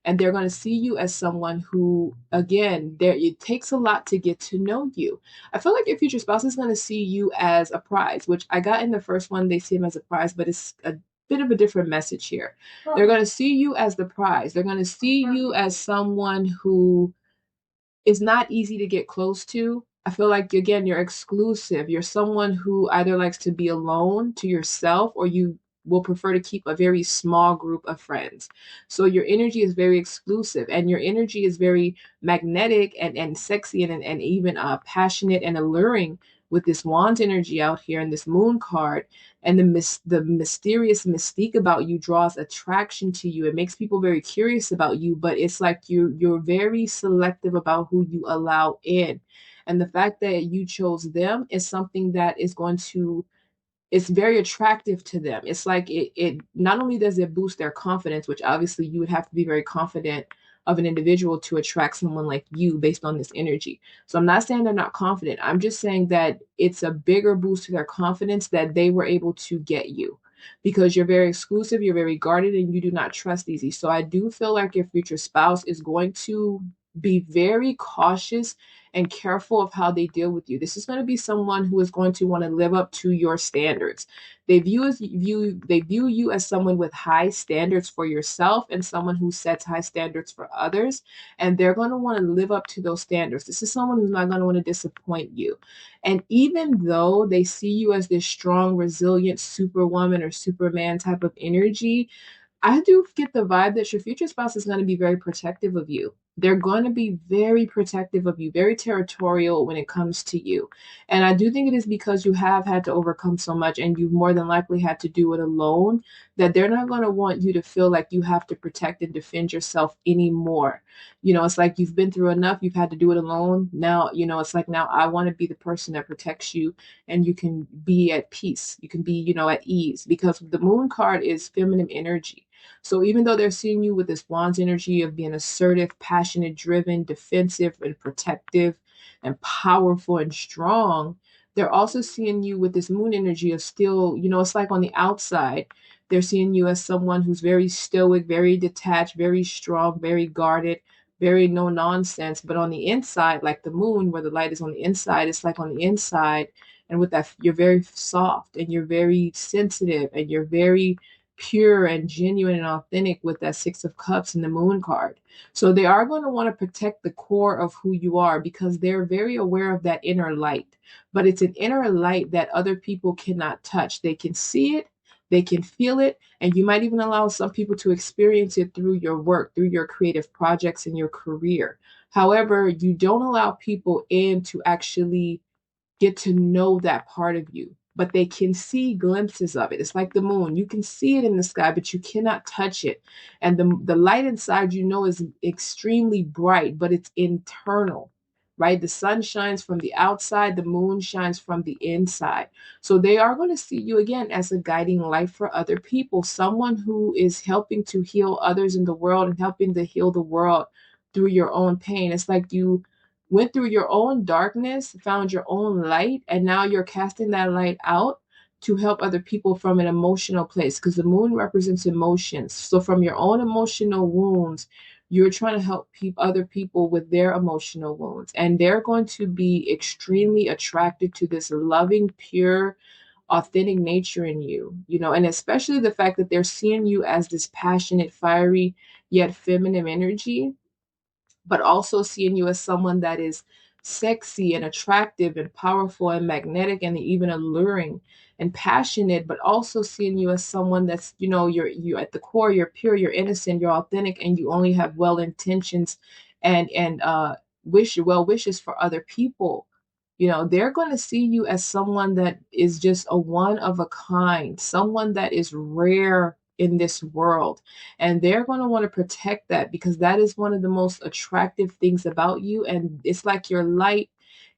And they're going to see you as someone who, again, there it takes a lot to get to know you. I feel like your future spouse is going to see you as a prize, which I got in the first one. They see him as a prize, but it's a bit of a different message here. They're going to see you as the prize. They're going to see you as someone who is not easy to get close to. I feel like, again, you're exclusive. You're someone who either likes to be alone to yourself, or you will prefer to keep a very small group of friends. So your energy is very exclusive and your energy is very magnetic and sexy and even passionate and alluring with this wand energy out here and this moon card. And the mysterious mystique about you draws attraction to you. It makes people very curious about you, but it's like you're very selective about who you allow in. And the fact that you chose them is something that is going to, it's very attractive to them. It's like it not only does it boost their confidence, which obviously you would have to be very confident of an individual to attract someone like you based on this energy. So I'm not saying they're not confident. I'm just saying that it's a bigger boost to their confidence that they were able to get you, because you're very exclusive, you're very guarded, and you do not trust easy. So I do feel like your future spouse is going to be very cautious and careful of how they deal with you. This is going to be someone who is going to want to live up to your standards. They view you as someone with high standards for yourself and someone who sets high standards for others, and they're going to want to live up to those standards. This is someone who's not going to want to disappoint you. And even though they see you as this strong, resilient superwoman or superman type of energy, I do get the vibe that your future spouse is going to be very protective of you. They're going to be very protective of you, very territorial when it comes to you. And I do think it is because you have had to overcome so much and you've more than likely had to do it alone, that they're not going to want you to feel like you have to protect and defend yourself anymore. It's like you've been through enough, you've had to do it alone. Now, it's like, now I want to be the person that protects you and you can be at peace. You can be, at ease, because the moon card is feminine energy. So even though they're seeing you with this Wands energy of being assertive, passionate, driven, defensive, and protective, and powerful and strong, they're also seeing you with this moon energy of still, it's like on the outside, they're seeing you as someone who's very stoic, very detached, very strong, very guarded, very no nonsense. But on the inside, like the moon, where the light is on the inside, it's like on the inside. And with that, you're very soft and you're very sensitive and you're very pure and genuine and authentic with that Six of Cups and the Moon card. So they are going to want to protect the core of who you are because they're very aware of that inner light. But it's an inner light that other people cannot touch. They can see it, they can feel it, and you might even allow some people to experience it through your work, through your creative projects and your career. However, you don't allow people in to actually get to know that part of you, but they can see glimpses of it. It's like the moon. You can see it in the sky, but you cannot touch it. And the light inside, is extremely bright, but it's internal, right? The sun shines from the outside, the moon shines from the inside. So they are going to see you again as a guiding light for other people, someone who is helping to heal others in the world and helping to heal the world through your own pain. It's like you went through your own darkness, found your own light, and now you're casting that light out to help other people from an emotional place, because the moon represents emotions. So from your own emotional wounds, you're trying to help other people with their emotional wounds, and they're going to be extremely attracted to this loving, pure, authentic nature in you, and especially the fact that they're seeing you as this passionate, fiery, yet feminine energy, but also seeing you as someone that is sexy and attractive and powerful and magnetic and even alluring and passionate, but also seeing you as someone that's, you're at the core, you're pure, you're innocent, you're authentic, and you only have well intentions and well wishes for other people. They're going to see you as someone that is just a one of a kind, someone that is rare in this world. And they're going to want to protect that because that is one of the most attractive things about you. And it's like your light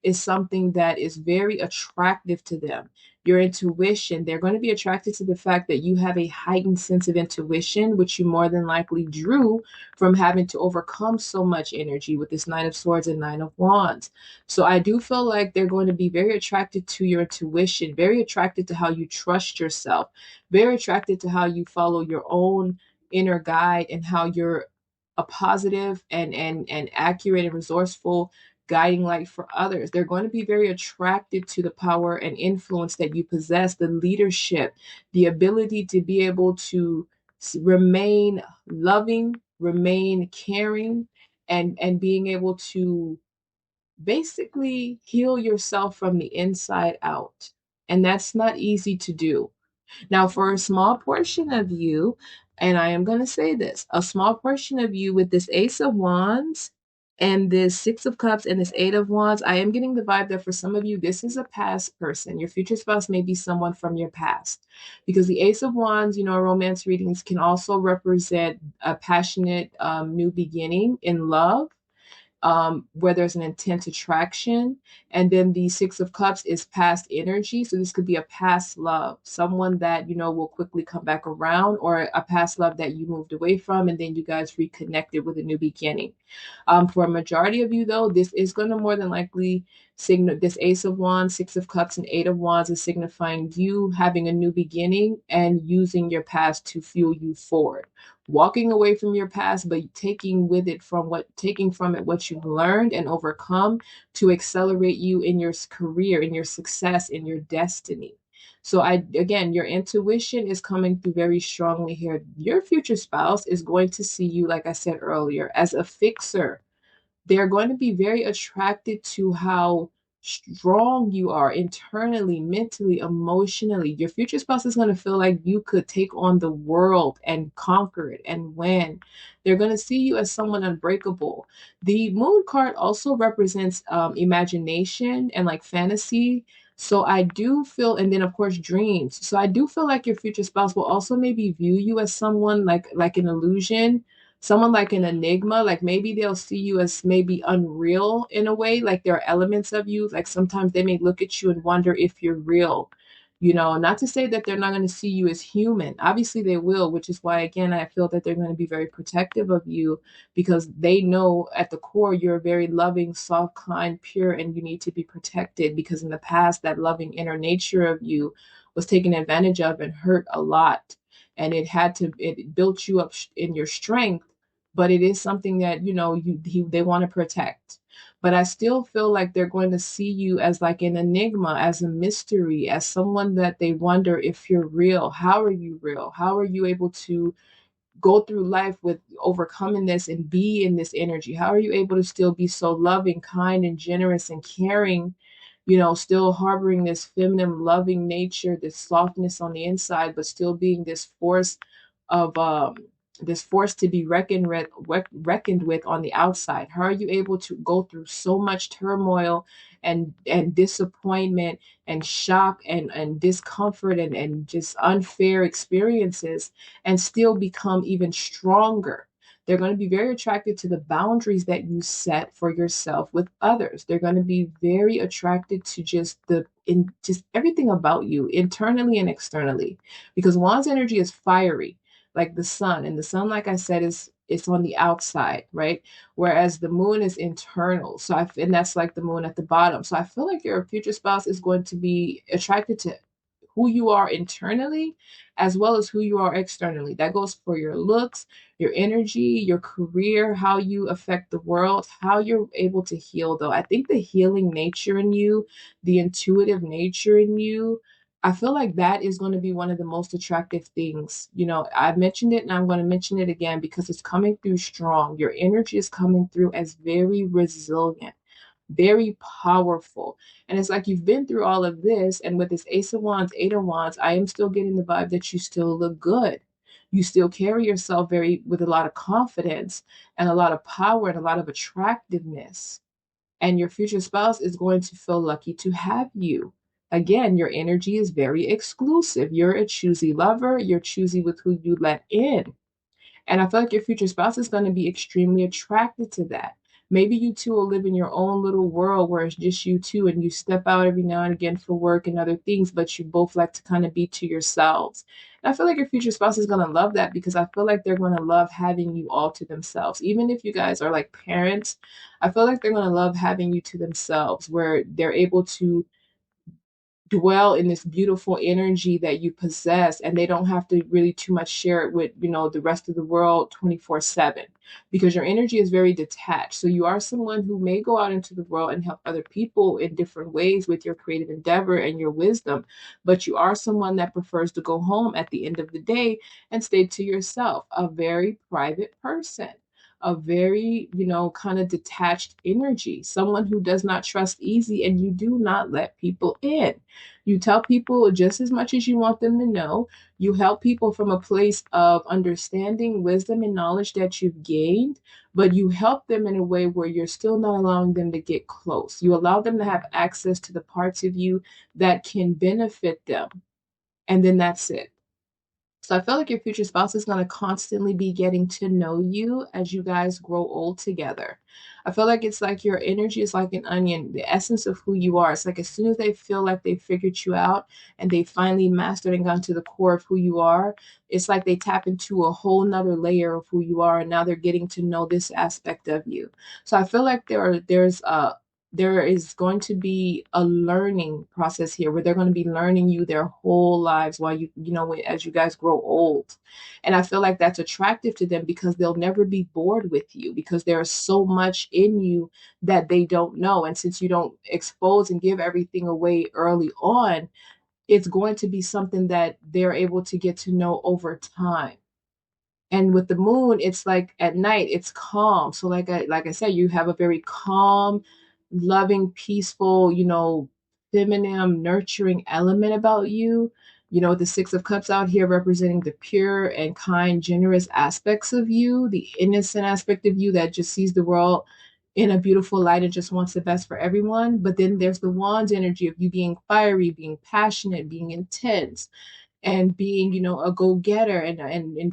is something that is very attractive to them. Your intuition, they're going to be attracted to the fact that you have a heightened sense of intuition, which you more than likely drew from having to overcome so much energy with this Nine of Swords and Nine of Wands. So I do feel like they're going to be very attracted to your intuition, very attracted to how you trust yourself, very attracted to how you follow your own inner guide and how you're a positive and accurate and resourceful guiding light for others. They're going to be very attracted to the power and influence that you possess, the leadership, the ability to be able to remain loving, remain caring, and being able to basically heal yourself from the inside out. And that's not easy to do. Now, for a small portion of you, and I am going to say this, a small portion of you with this Ace of Wands and this Six of Cups and this Eight of Wands, I am getting the vibe that for some of you, this is a past person. Your future spouse may be someone from your past. Because the Ace of Wands, romance readings can also represent a passionate new beginning in love, where there's an intense attraction. And then the Six of Cups is past energy. So this could be a past love, someone that, will quickly come back around, or a past love that you moved away from, and then you guys reconnected with a new beginning. For a majority of you, though, this is going to more than likely signal this Ace of Wands, Six of Cups, and Eight of Wands is signifying you having a new beginning and using your past to fuel you forward. Walking away from your past, but taking from it what you've learned and overcome to accelerate you in your career, in your success, in your destiny. So again, your intuition is coming through very strongly here. Your future spouse is going to see you, like I said earlier, as a fixer. They're going to be very attracted to how strong you are internally, mentally, emotionally. Your future spouse is going to feel like you could take on the world and conquer it and win. They're going to see you as someone unbreakable. The moon card also represents imagination and like fantasy. So I do feel, and then of course dreams. So I do feel like your future spouse will also maybe view you as someone like an illusion, someone like an enigma. Like maybe they'll see you as maybe unreal in a way. Like there are elements of you, like sometimes they may look at you and wonder if you're real. Not to say that they're not going to see you as human. Obviously they will, which is why again I feel that they're going to be very protective of you, because they know at the core you're very loving, soft, kind, pure, and you need to be protected, because in the past that loving inner nature of you was taken advantage of and hurt a lot, and it built you up in your strength, but it is something that they want to protect. But I still feel like they're going to see you as like an enigma, as a mystery, as someone that they wonder if you're real. How are you real? How are you able to go through life with overcoming this and be in this energy? How are you able to still be so loving, kind, and generous and caring, still harboring this feminine, loving nature, this softness on the inside, but still being of this force to be reckoned with on the outside? How are you able to go through so much turmoil and disappointment and shock and discomfort and just unfair experiences and still become even stronger? They're going to be very attracted to the boundaries that you set for yourself with others. They're going to be very attracted to just everything about you, internally and externally, because Wands energy is fiery, like the sun. And the sun, like I said, is it's on the outside, right? Whereas the moon is internal. And that's like the moon at the bottom. So I feel like your future spouse is going to be attracted to who you are internally as well as who you are externally. That goes for your looks, your energy, your career, how you affect the world, how you're able to heal, though. I think the healing nature in you, the intuitive nature in you, I feel like that is going to be one of the most attractive things. I've mentioned it and I'm going to mention it again because it's coming through strong. Your energy is coming through as very resilient, very powerful. And it's like you've been through all of this. And with this Ace of Wands, Eight of Wands, I am still getting the vibe that you still look good. You still carry yourself with a lot of confidence and a lot of power and a lot of attractiveness. and your future spouse is going to feel lucky to have you. Again, your energy is very exclusive. You're a choosy lover, you're choosy with who you let in. And I feel like your future spouse is going to be extremely attracted to that. Maybe you two will live in your own little world where it's just you two and you step out every now and again for work and other things, but you both like to kind of be to yourselves. And I feel like your future spouse is going to love that because I feel like they're going to love having you all to themselves. Even if you guys are like parents, I feel like they're going to love having you to themselves where they're able to dwell in this beautiful energy that you possess, and they don't have to really too much share it with the rest of the world 24/7, because your energy is very detached. So you are someone who may go out into the world and help other people in different ways with your creative endeavor and your wisdom, but you are someone that prefers to go home at the end of the day and stay to yourself, a very private person, a very, kind of detached energy, someone who does not trust easy, and you do not let people in. You tell people just as much as you want them to know. You help people from a place of understanding, wisdom, and knowledge that you've gained, but you help them in a way where you're still not allowing them to get close. You allow them to have access to the parts of you that can benefit them, and then that's it. So I feel like your future spouse is going to constantly be getting to know you as you guys grow old together. I feel like it's like your energy is like an onion, the essence of who you are. It's like as soon as they feel like they figured you out and they finally mastered and gone to the core of who you are, it's like they tap into a whole nother layer of who you are, and now they're getting to know this aspect of you. So I feel like there is going to be a learning process here where they're going to be learning you their whole lives while as you guys grow old. And I feel like that's attractive to them because they'll never be bored with you because there's so much in you that they don't know. And since you don't expose and give everything away early on, it's going to be something that they're able to get to know over time. And with the moon, it's like at night, it's calm. So like I said, you have a very calm, loving, peaceful, feminine, nurturing element about you. The Six of Cups out here representing the pure and kind, generous aspects of you, the innocent aspect of you that just sees the world in a beautiful light and just wants the best for everyone. But then there's the Wands energy of you being fiery, being passionate, being intense, and being, a go-getter, and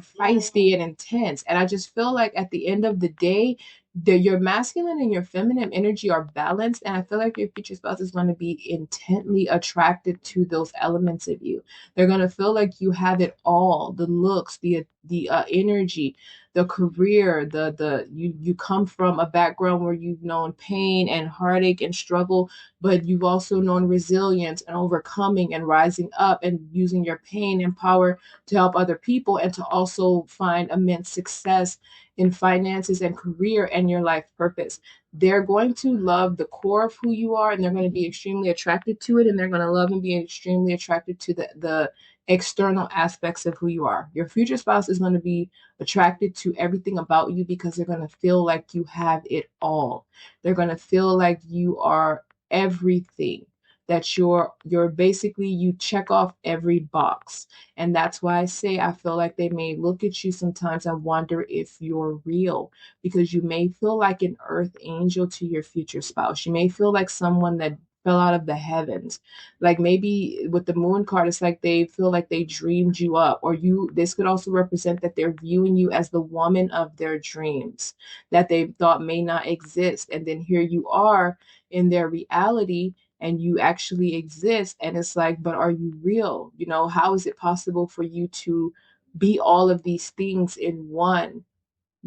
feisty and intense. And I just feel like at the end of the day, your masculine and your feminine energy are balanced. And I feel like your future spouse is going to be intently attracted to those elements of you. They're going to feel like you have it all: the looks, the energy, the career, you come from a background where you've known pain and heartache and struggle, but you've also known resilience and overcoming and rising up and using your pain and power to help other people, and to also find immense success in finances and career and your life purpose. They're going to love the core of who you are, and they're going to be extremely attracted to it, and they're going to love and be extremely attracted to the external aspects of who you are. Your future spouse is going to be attracted to everything about you because they're going to feel like you have it all. They're going to feel like you are everything, that you're basically, you check off every box. And that's why I say I feel like they may look at you sometimes and wonder if you're real, because you may feel like an earth angel to your future spouse. You may feel like someone that fell out of the heavens. Like maybe with the moon card, it's like they feel like they dreamed you up, or this could also represent that they're viewing you as the woman of their dreams that they thought may not exist, and then here you are in their reality, and you actually exist. And it's like, but are you real? How is it possible for you to be all of these things in one?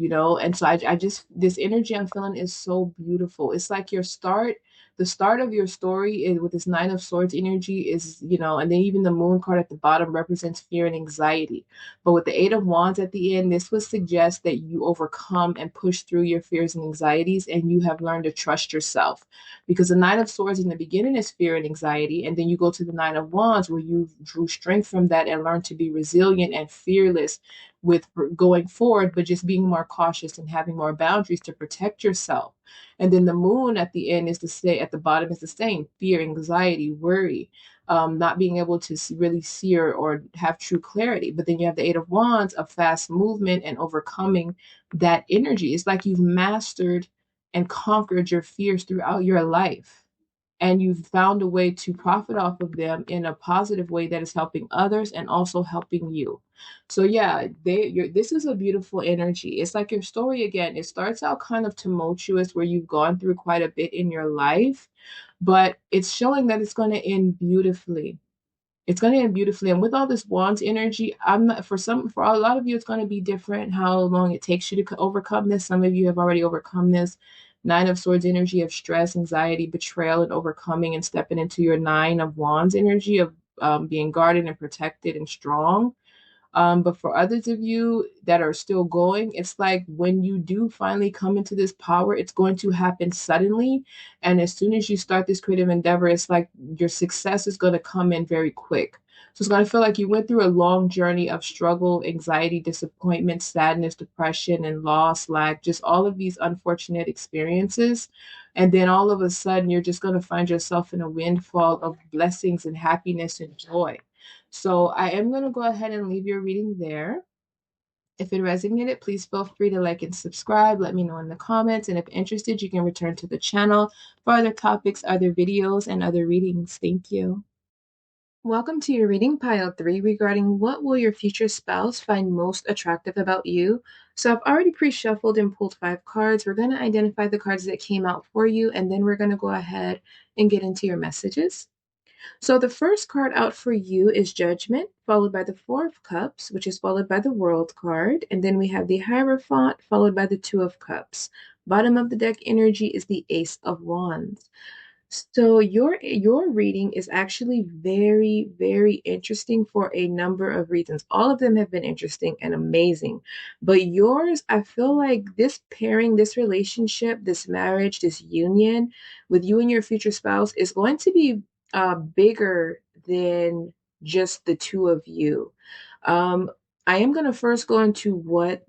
And so I just, this energy I'm feeling is so beautiful. It's like the start of your story is with this Nine of Swords energy is, and then even the moon card at the bottom represents fear and anxiety. But with the Eight of Wands at the end, this would suggest that you overcome and push through your fears and anxieties, and you have learned to trust yourself. Because the Nine of Swords in the beginning is fear and anxiety, and then you go to the Nine of Wands where you drew strength from that and learned to be resilient and fearless with going forward, but just being more cautious and having more boundaries to protect yourself. And then the moon at the end is at the bottom is the same: fear, anxiety, worry, not being able to really see or have true clarity. But then you have the Eight of Wands of fast movement and overcoming that energy. It's like you've mastered and conquered your fears throughout your life. And you've found a way to profit off of them in a positive way that is helping others and also helping you. So yeah, this is a beautiful energy. It's like your story again. It starts out kind of tumultuous where you've gone through quite a bit in your life, but it's showing that it's going to end beautifully. It's going to end beautifully. And with all this wands energy, I'm not for a lot of you, it's going to be different how long it takes you to overcome this. Some of you have already overcome this. Nine of Swords energy of stress, anxiety, betrayal, and overcoming, and stepping into your Nine of Wands energy of being guarded and protected and strong. But for others of you that are still going, it's like when you do finally come into this power, it's going to happen suddenly. And as soon as you start this creative endeavor, it's like your success is going to come in very quick. So it's going to feel like you went through a long journey of struggle, anxiety, disappointment, sadness, depression, and loss, lack, just all of these unfortunate experiences. And then all of a sudden, you're just going to find yourself in a windfall of blessings and happiness and joy. So I am going to go ahead and leave your reading there. If it resonated, please feel free to like and subscribe. Let me know in the comments. And if interested, you can return to the channel for other topics, other videos, and other readings. Thank you. Welcome to your reading pile 3 regarding what will your future spouse find most attractive about you. So I've already pre-shuffled and pulled 5 cards. We're going to identify the cards that came out for you, and then we're going to go ahead and get into your messages. So the first card out for you is Judgment, followed by the Four of Cups, which is followed by the World card. And then we have the Hierophant, followed by the Two of Cups. Bottom of the deck energy is the Ace of Wands. So your reading is actually very, very interesting for a number of reasons. All of them have been interesting and amazing. But yours, I feel like this pairing, this relationship, this marriage, this union with you and your future spouse is going to be bigger than just the two of you. Um, I am going to first go into what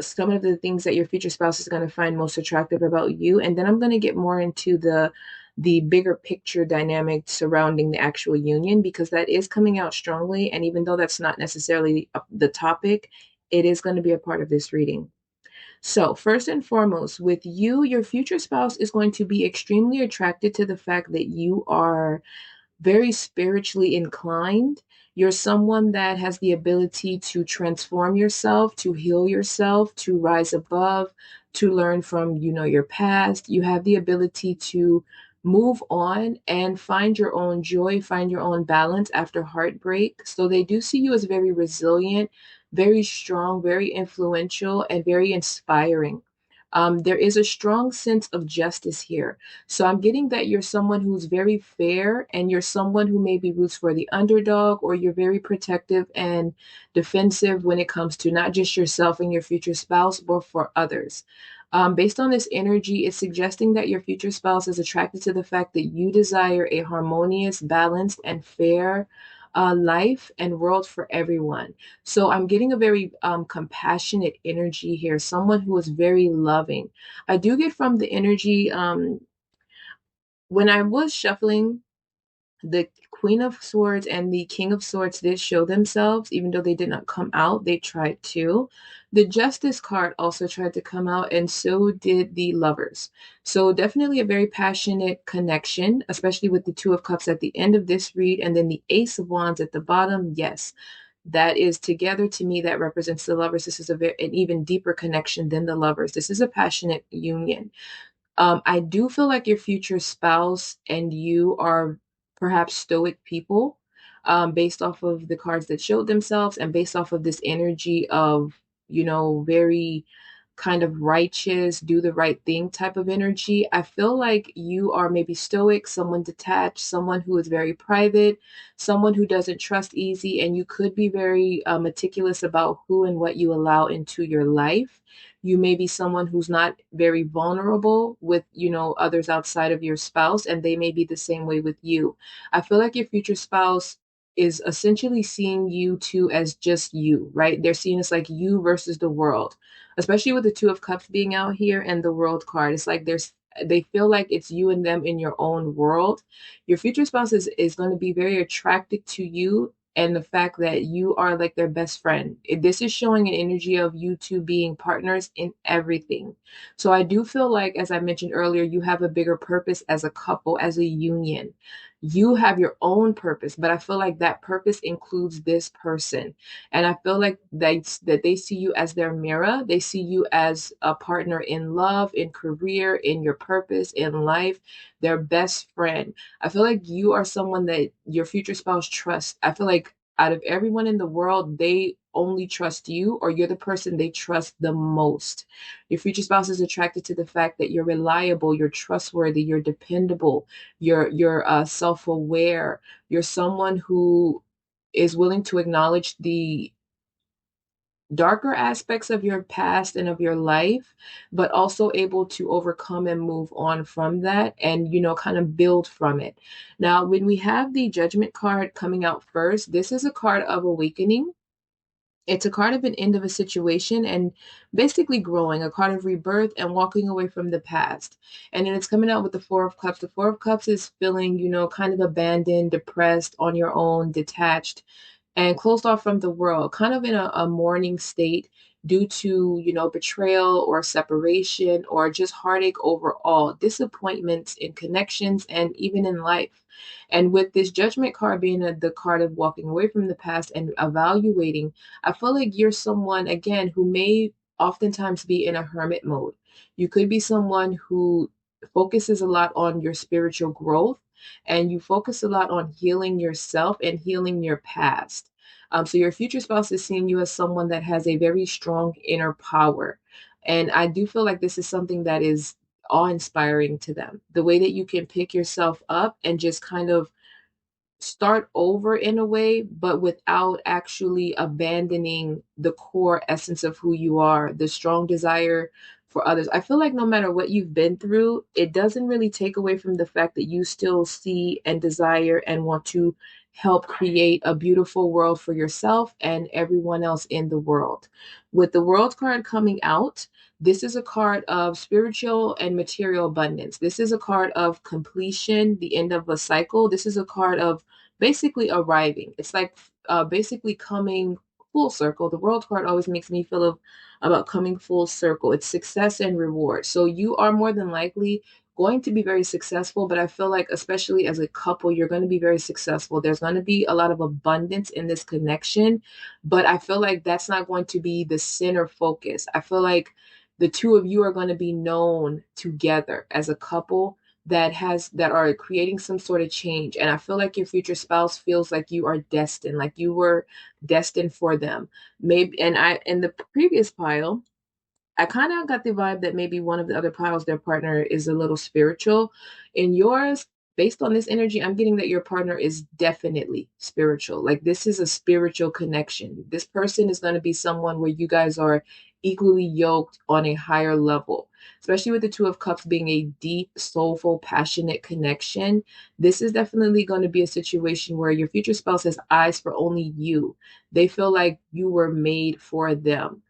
some of the things that your future spouse is going to find most attractive about you, and then I'm going to get more into the bigger picture dynamic surrounding the actual union because that is coming out strongly. And even though that's not necessarily the topic, it is going to be a part of this reading. So, first and foremost, with you, your future spouse is going to be extremely attracted to the fact that you are very spiritually inclined. You're someone that has the ability to transform yourself, to heal yourself, to rise above, to learn from, your past. You have the ability to move on and find your own joy, find your own balance after heartbreak. So they do see you as very resilient, very strong, very influential, and very inspiring. There is a strong sense of justice here. So I'm getting that you're someone who's very fair and you're someone who maybe roots for the underdog, or you're very protective and defensive when it comes to not just yourself and your future spouse, but for others. Based on this energy, it's suggesting that your future spouse is attracted to the fact that you desire a harmonious, balanced, and fair life and world for everyone. So I'm getting a very compassionate energy here, someone who is very loving. I do get from the energy when I was shuffling, the Queen of Swords and the King of Swords did show themselves, even though they did not come out. They tried to. The Justice card also tried to come out, and so did the Lovers. So definitely a very passionate connection, especially with the Two of Cups at the end of this read, and then the Ace of Wands at the bottom. Yes, that is together to me that represents the Lovers. This is an even deeper connection than the Lovers. This is a passionate union. I do feel like your future spouse and you are perhaps stoic people, based off of the cards that showed themselves and based off of this energy of, very kind of righteous, do the right thing type of energy. I feel like you are maybe stoic, someone detached, someone who is very private, someone who doesn't trust easy, and you could be very meticulous about who and what you allow into your life. You may be someone who's not very vulnerable with, others outside of your spouse, and they may be the same way with you. I feel like your future spouse is essentially seeing you two as just you, right? They're seeing us like you versus the world, especially with the Two of Cups being out here and the World card. It's like they feel like it's you and them in your own world. Your future spouse is going to be very attracted to you and the fact that you are like their best friend. This is showing an energy of you two being partners in everything. So I do feel like, as I mentioned earlier, you have a bigger purpose as a couple, as a union. You have your own purpose, but I feel like that purpose includes this person. And I feel like they see you as their mirror. They see you as a partner in love, in career, in your purpose, in life, their best friend. I feel like you are someone that your future spouse trusts. I feel like out of everyone in the world, they only trust you, or you're the person they trust the most. Your future spouse is attracted to the fact that you're reliable, you're trustworthy, you're dependable, you're self-aware. You're someone who is willing to acknowledge the darker aspects of your past and of your life, but also able to overcome and move on from that and, kind of build from it. Now, when we have the judgment card coming out first, this is a card of awakening. It's a card of an end of a situation and basically growing, a card of rebirth and walking away from the past. And then it's coming out with the Four of Cups. The Four of Cups is feeling, kind of abandoned, depressed, on your own, detached, and closed off from the world, kind of in a mourning state due to, betrayal or separation or just heartache overall, disappointments in connections and even in life. And with this judgment card being the card of walking away from the past and evaluating, I feel like you're someone, again, who may oftentimes be in a hermit mode. You could be someone who focuses a lot on your spiritual growth, and you focus a lot on healing yourself and healing your past. So your future spouse is seeing you as someone that has a very strong inner power. And I do feel like this is something that is awe-inspiring to them. The way that you can pick yourself up and just kind of start over in a way, but without actually abandoning the core essence of who you are, the strong desire for others. I feel like no matter what you've been through, it doesn't really take away from the fact that you still see and desire and want to help create a beautiful world for yourself and everyone else in the world. With the World card coming out, this is a card of spiritual and material abundance. This is a card of completion, the end of a cycle. This is a card of basically arriving. It's like basically coming full circle. The World card always makes me feel about coming full circle. It's success and reward. So you are more than likely going to be very successful, but I feel like, especially as a couple, you're going to be very successful. There's going to be a lot of abundance in this connection, but I feel like that's not going to be the center focus. I feel like the two of you are going to be known together as a couple that are creating some sort of change. And I feel like your future spouse feels like you are destined, like you were destined for them. Maybe, and I, in the previous pile, I kind of got the vibe that maybe one of the other piles, their partner is a little spiritual. In yours, based on this energy, I'm getting that your partner is definitely spiritual. Like, this is a spiritual connection. This person is going to be someone where you guys are equally yoked on a higher level, especially with the Two of Cups being a deep, soulful, passionate connection. This is definitely going to be a situation where your future spouse has eyes for only you. They feel like you were made for them.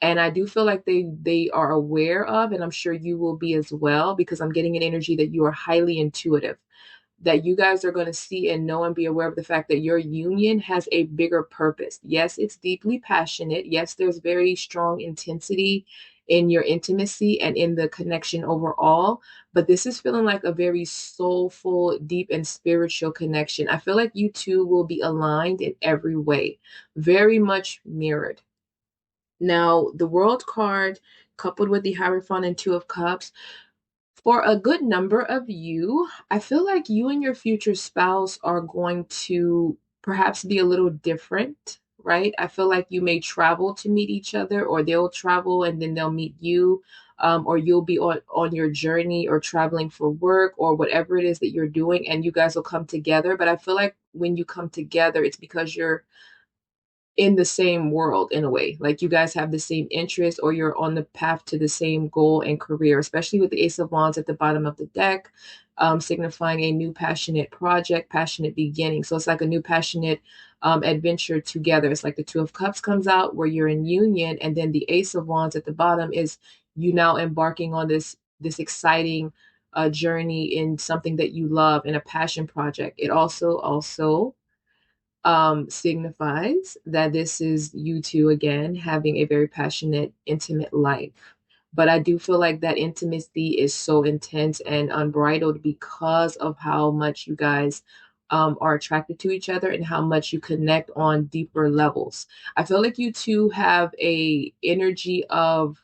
And I do feel like they are aware of, and I'm sure you will be as well, because I'm getting an energy that you are highly intuitive, that you guys are going to see and know and be aware of the fact that your union has a bigger purpose. Yes, it's deeply passionate. Yes, there's very strong intensity in your intimacy and in the connection overall, but this is feeling like a very soulful, deep, and spiritual connection. I feel like you two will be aligned in every way, very much mirrored. Now, the World card, coupled with the Hierophant and Two of Cups, for a good number of you, I feel like you and your future spouse are going to perhaps be a little different, right? I feel like you may travel to meet each other, or they'll travel and then they'll meet you, or you'll be on your journey or traveling for work or whatever it is that you're doing, and you guys will come together. But I feel like when you come together, it's because you're in the same world in a way. Like, you guys have the same interest, or you're on the path to the same goal and career, especially with the Ace of Wands at the bottom of the deck, signifying a new passionate project, passionate beginning. So it's like a new passionate adventure together. It's like the Two of Cups comes out where you're in union, and then the Ace of Wands at the bottom is you now embarking on this exciting journey in something that you love, in a passion project. It also signifies that this is you two again having a very passionate, intimate life. But I do feel like that intimacy is so intense and unbridled because of how much you guys are attracted to each other and how much you connect on deeper levels. I feel like you two have a energy of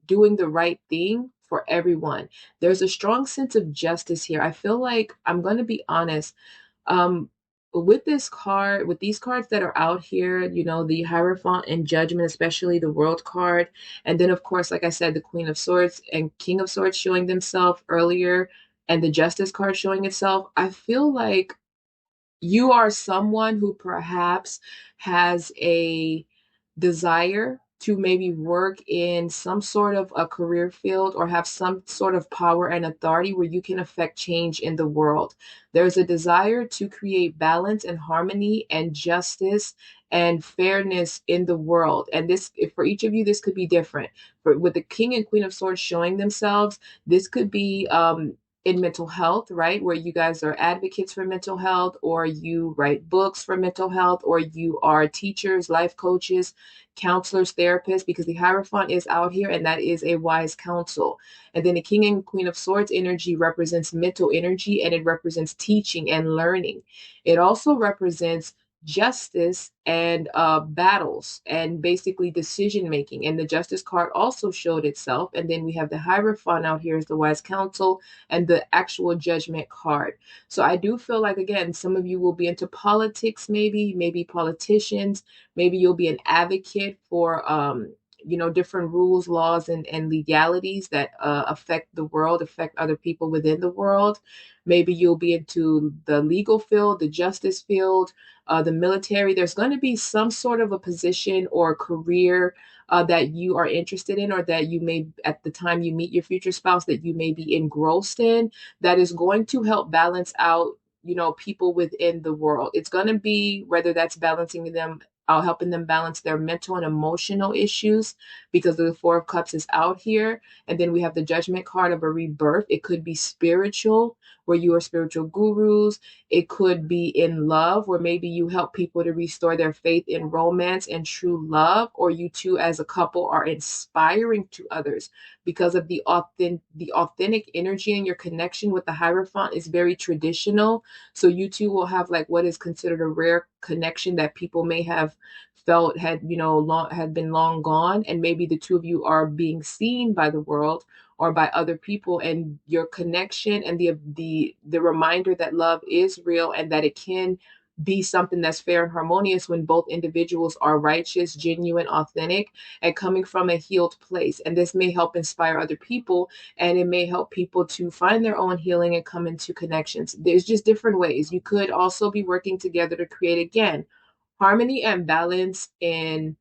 doing the right thing for everyone. There's a strong sense of justice here. I feel like I'm going to be honest, um, with this card, with these cards that are out here, you know, the Hierophant and Judgment, especially the World card, and then of course, like I said, the Queen of Swords and King of Swords showing themselves earlier, and the Justice card showing itself. I feel like you are someone who perhaps has a desire to maybe work in some sort of a career field or have some sort of power and authority where you can affect change in the world. There's a desire to create balance and harmony and justice and fairness in the world. And this, if for each of you, this could be different. For with the King and Queen of Swords showing themselves, this could be in mental health, right? Where you guys are advocates for mental health, or you write books for mental health, or you are teachers, life coaches, counselors, therapists, because the Hierophant is out here and that is a wise counsel. And then the King and Queen of Swords energy represents mental energy and it represents teaching and learning. It also represents justice and battles and basically decision making. And the Justice card also showed itself. And then we have the Hierophant out here as the wise counsel and the actual Judgment card. So I do feel like, again, some of you will be into politics, maybe politicians, maybe you'll be an advocate for, different rules, laws, and legalities that affect the world, affect other people within the world. Maybe you'll be into the legal field, the justice field, the military. There's going to be some sort of a position or career that you are interested in, or that you may, at the time you meet your future spouse, that you may be engrossed in, that is going to help balance out, people within the world. It's going to be whether that's balancing them out, helping them balance their mental and emotional issues, because the Four of Cups is out here. And then we have the Judgment card of a rebirth. It could be spiritual, where you are spiritual gurus. It could be in love, where maybe you help people to restore their faith in romance and true love, or you two as a couple are inspiring to others because of the authentic energy, and your connection with the Hierophant is very traditional. So you two will have like what is considered a rare connection that people may have felt had, long had been long gone, and maybe the two of you are being seen by the world or by other people, and your connection and the reminder that love is real and that it can be something that's fair and harmonious when both individuals are righteous, genuine, authentic, and coming from a healed place. And this may help inspire other people, and it may help people to find their own healing and come into connections. There's just different ways. You could also be working together to create, again, harmony and balance in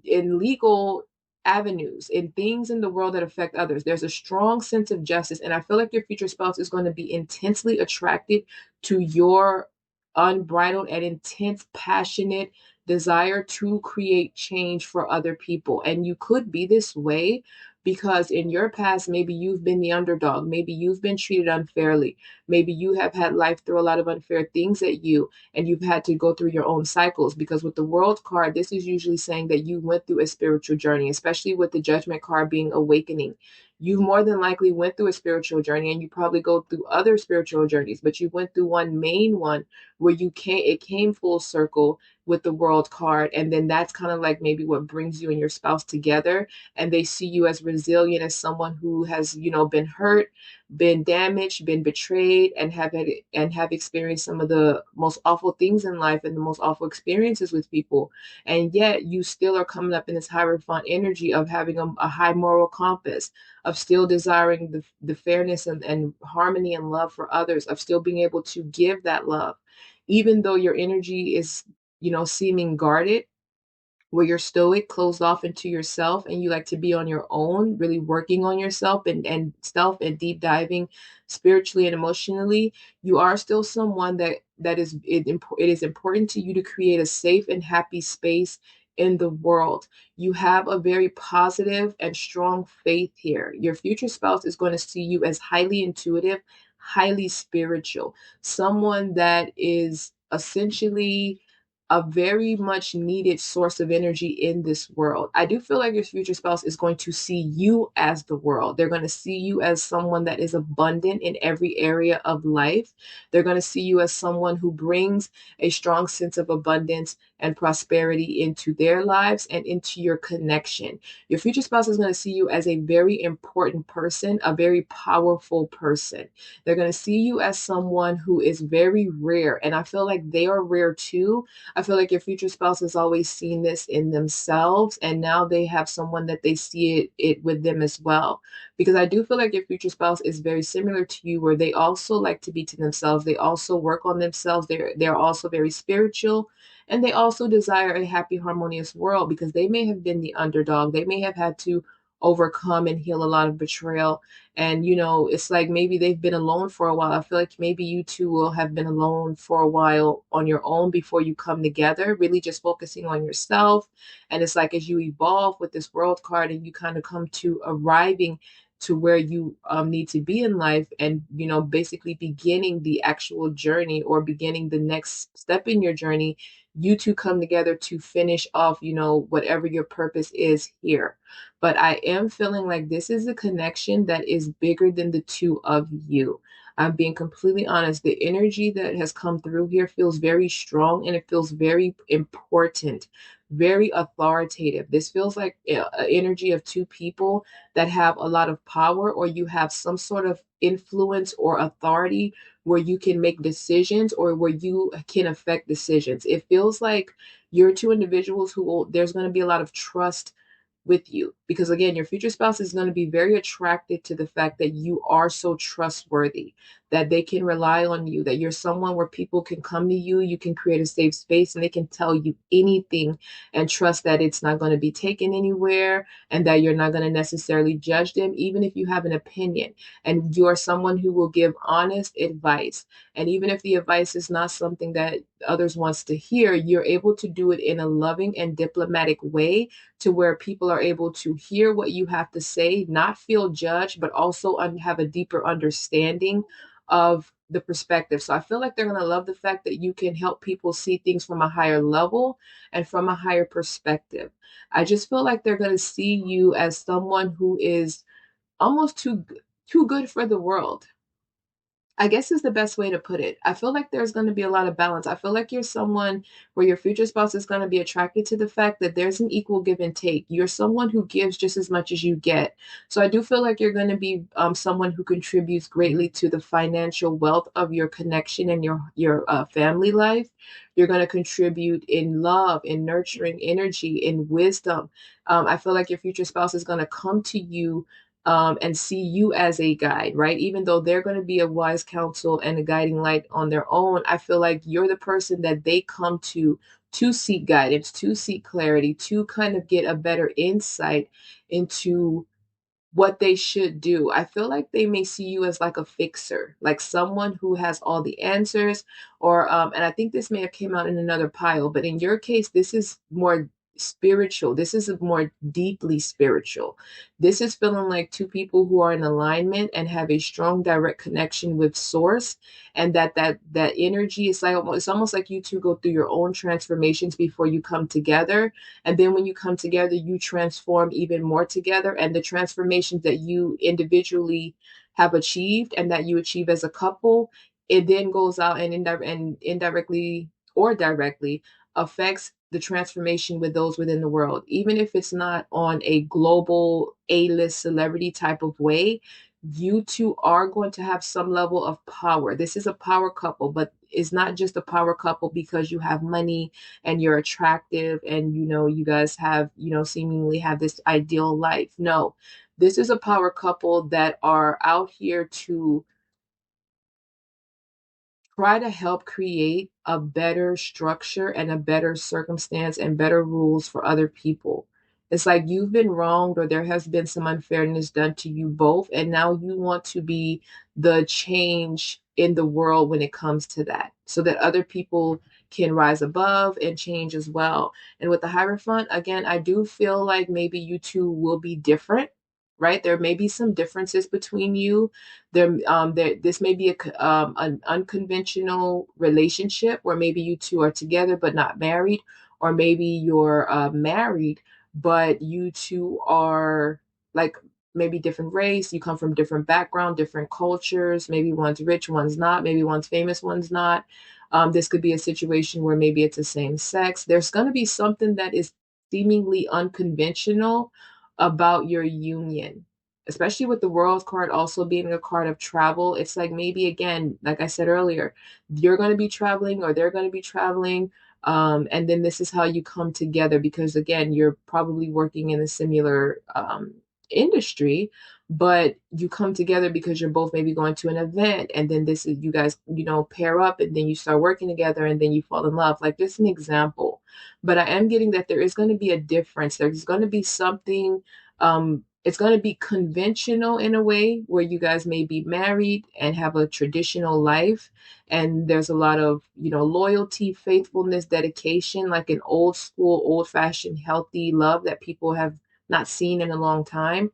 legal avenues, in things in the world that affect others. There's a strong sense of justice, and I feel like your future spouse is going to be intensely attracted to your unbridled and intense, passionate desire to create change for other people. And you could be this way because in your past, maybe you've been the underdog, maybe you've been treated unfairly, maybe you have had life throw a lot of unfair things at you, and you've had to go through your own cycles. Because with the World card, this is usually saying that you went through a spiritual journey, especially with the Judgment card being awakening. You more than likely went through a spiritual journey, and you probably go through other spiritual journeys, but you went through one main one where it came full circle with the World card. And then that's kind of like maybe what brings you and your spouse together, and they see you as resilient, as someone who has, been hurt, been damaged, been betrayed, and have experienced some of the most awful things in life and the most awful experiences with people. And yet you still are coming up in this Hierophant energy of having a high moral compass, of still desiring the fairness and harmony and love for others, of still being able to give that love, even though your energy is, seeming guarded, where you're stoic, closed off into yourself, and you like to be on your own, really working on yourself and self and deep diving spiritually and emotionally. You are still someone it is important to you to create a safe and happy space in the world. You have a very positive and strong faith here. Your future spouse is going to see you as highly intuitive, highly spiritual, someone that is essentially a very much needed source of energy in this world. I do feel like your future spouse is going to see you as the world. They're going to see you as someone that is abundant in every area of life. They're going to see you as someone who brings a strong sense of abundance and prosperity into their lives and into your connection. Your future spouse is going to see you as a very important person, a very powerful person. They're going to see you as someone who is very rare. And I feel like they are rare too. I feel like your future spouse has always seen this in themselves, and now they have someone that they see it with them as well. Because I do feel like your future spouse is very similar to you, where they also like to be to themselves. They also work on themselves. They're also very spiritual, and they also desire a happy, harmonious world because they may have been the underdog. They may have had to overcome and heal a lot of betrayal. And, it's like maybe they've been alone for a while. I feel like maybe you two will have been alone for a while on your own before you come together, really just focusing on yourself. And it's like as you evolve with this world card and you kind of come to arriving to where you need to be in life and, basically beginning the actual journey or beginning the next step in your journey, you two come together to finish off, whatever your purpose is here. But I am feeling like this is a connection that is bigger than the two of you. I'm being completely honest. The energy that has come through here feels very strong and it feels very important, very authoritative. This feels like an energy of two people that have a lot of power, or you have some sort of influence or authority where you can make decisions or where you can affect decisions. It feels like you're two individuals there's going to be a lot of trust with you because again your future spouse is going to be very attracted to the fact that you are so trustworthy, that they can rely on you, that you're someone where people can come to you, you can create a safe space and they can tell you anything and trust that it's not going to be taken anywhere and that you're not going to necessarily judge them even if you have an opinion, and you're someone who will give honest advice. And even if the advice is not something that others wants to hear, you're able to do it in a loving and diplomatic way to where people are able to hear what you have to say, not feel judged, but also have a deeper understanding of the perspective. So I feel like they're going to love the fact that you can help people see things from a higher level and from a higher perspective. I just feel like they're going to see you as someone who is almost too good for the world, I guess is the best way to put it. I feel like there's going to be a lot of balance. I feel like you're someone where your future spouse is going to be attracted to the fact that there's an equal give and take. You're someone who gives just as much as you get. So I do feel like you're going to be someone who contributes greatly to the financial wealth of your connection and your family life. You're going to contribute in love, in nurturing energy, in wisdom. I feel like your future spouse is going to come to you and see you as a guide, right? Even though they're going to be a wise counsel and a guiding light on their own, I feel like you're the person that they come to seek guidance, to seek clarity, to kind of get a better insight into what they should do. I feel like they may see you as like a fixer, like someone who has all the answers, or and I think this may have came out in another pile, but in your case, this is more spiritual. This is more deeply spiritual. This is feeling like two people who are in alignment and have a strong direct connection with source, and that energy is like it's almost like you two go through your own transformations before you come together, and then when you come together, you transform even more together. And the transformations that you individually have achieved and that you achieve as a couple, it then goes out and, indirectly or directly affects the transformation with those within the world. Even if it's not on a global A-list celebrity type of way, you two are going to have some level of power. This is a power couple, but it's not just a power couple because you have money and you're attractive and you guys have seemingly have this ideal life. No, this is a power couple that are out here to try to help create a better structure and a better circumstance and better rules for other people. It's like you've been wronged or there has been some unfairness done to you both, and now you want to be the change in the world when it comes to that, so that other people can rise above and change as well. And with the Hierophant, again, I do feel like maybe you two will be different, right? There may be some differences between you. This may be an unconventional relationship where maybe you two are together but not married, or maybe you're married but you two are like maybe different race, you come from different background, different cultures, maybe one's rich, one's not, maybe one's famous, one's not. This could be a situation where maybe it's the same sex. There's going to be something that is seemingly unconventional about your union, especially with the world card also being a card of travel. It's like maybe, again, like I said earlier, you're going to be traveling or they're going to be traveling. And then this is how you come together because, again, you're probably working in a similar industry, but you come together because you're both maybe going to an event, and then this is you guys, pair up, and then you start working together, and then you fall in love. Like, just an example. But I am getting that there is going to be a difference. There's going to be something. It's going to be conventional in a way where you guys may be married and have a traditional life, and there's a lot of loyalty, faithfulness, dedication, like an old school, old fashioned, healthy love that people have not seen in a long time.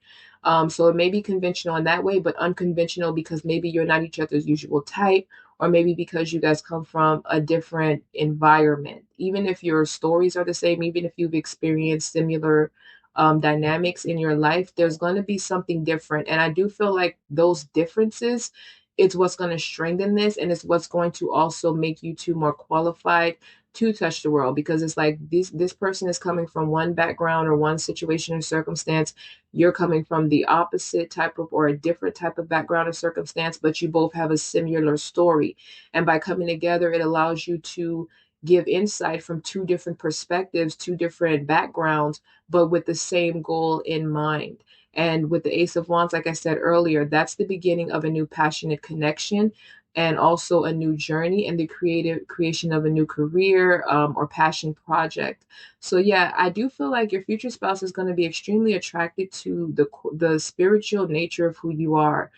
So it may be conventional in that way, but unconventional because maybe you're not each other's usual type, or maybe because you guys come from a different environment. Even if your stories are the same, even if you've experienced similar dynamics in your life, there's going to be something different. And I do feel like those differences, it's what's going to strengthen this, and it's what's going to also make you two more qualified to touch the world, because it's like this person is coming from one background or one situation or circumstance. You're coming from the opposite type of or a different type of background or circumstance, but you both have a similar story. And by coming together, it allows you to give insight from two different perspectives, two different backgrounds, but with the same goal in mind. And with the Ace of Wands, like I said earlier, that's the beginning of a new passionate connection, and also a new journey and the creative creation of a new career, or passion project. So yeah, I do feel like your future spouse is going to be extremely attracted to the spiritual nature of who you are,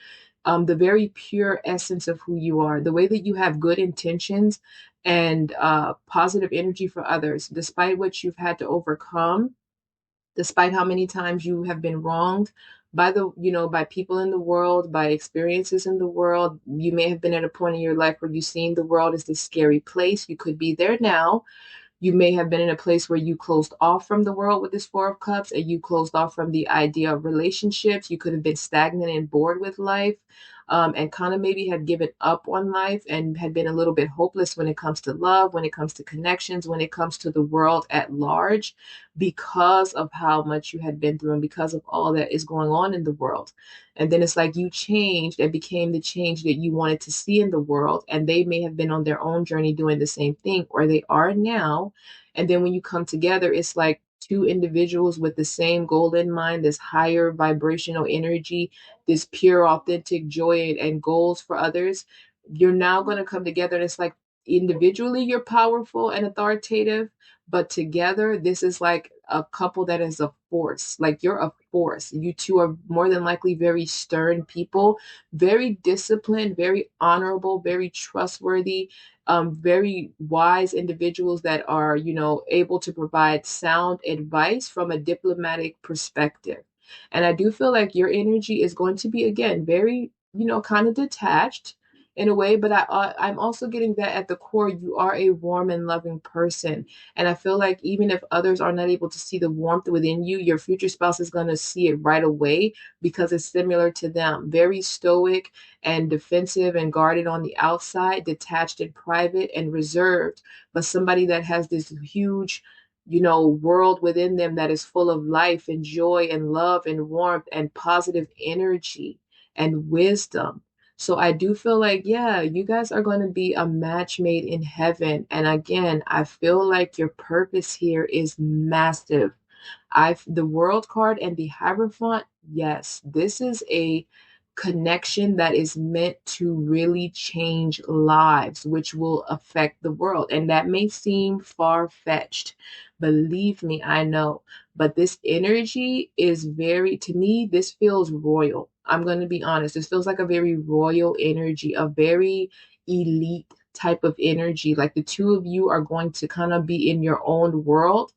the very pure essence of who you are, the way that you have good intentions and positive energy for others, despite what you've had to overcome, despite how many times you have been wronged by by people in the world, by experiences in the world. You may have been at a point in your life where you've seen the world as this scary place. You could be there now. You may have been in a place where you closed off from the world with this Four of Cups, and you closed off from the idea of relationships. You could have been stagnant and bored with life, and kind of maybe had given up on life and had been a little bit hopeless when it comes to love, when it comes to connections, when it comes to the world at large, because of how much you had been through and because of all that is going on in the world. And then it's like you changed and became the change that you wanted to see in the world. And they may have been on their own journey doing the same thing, or they are now. And then when you come together, it's like two individuals with the same goal in mind, this higher vibrational energy, this pure, authentic joy and goals for others. You're now going to come together, and it's like individually you're powerful and authoritative, but together this is like a couple that is a force. Like, you're a force. You two are more than likely very stern people, very disciplined, very honorable, very trustworthy, very wise individuals that are, able to provide sound advice from a diplomatic perspective. And I do feel like your energy is going to be, again, very, kind of detached in a way, but I'm also getting that at the core, you are a warm and loving person. And I feel like even if others are not able to see the warmth within you, your future spouse is going to see it right away because it's similar to them. Very stoic and defensive and guarded on the outside, detached and private and reserved, but somebody that has this huge, world within them that is full of life and joy and love and warmth and positive energy and wisdom. So I do feel like, yeah, you guys are going to be a match made in heaven. And again, I feel like your purpose here is massive. The world card and the Hierophant, yes, this is a connection that is meant to really change lives, which will affect the world. And that may seem far-fetched. Believe me, I know. But this energy is very, to me, this feels royal. I'm going to be honest. This feels like a very royal energy, a very elite type of energy. Like the two of you are going to kind of be in your own world,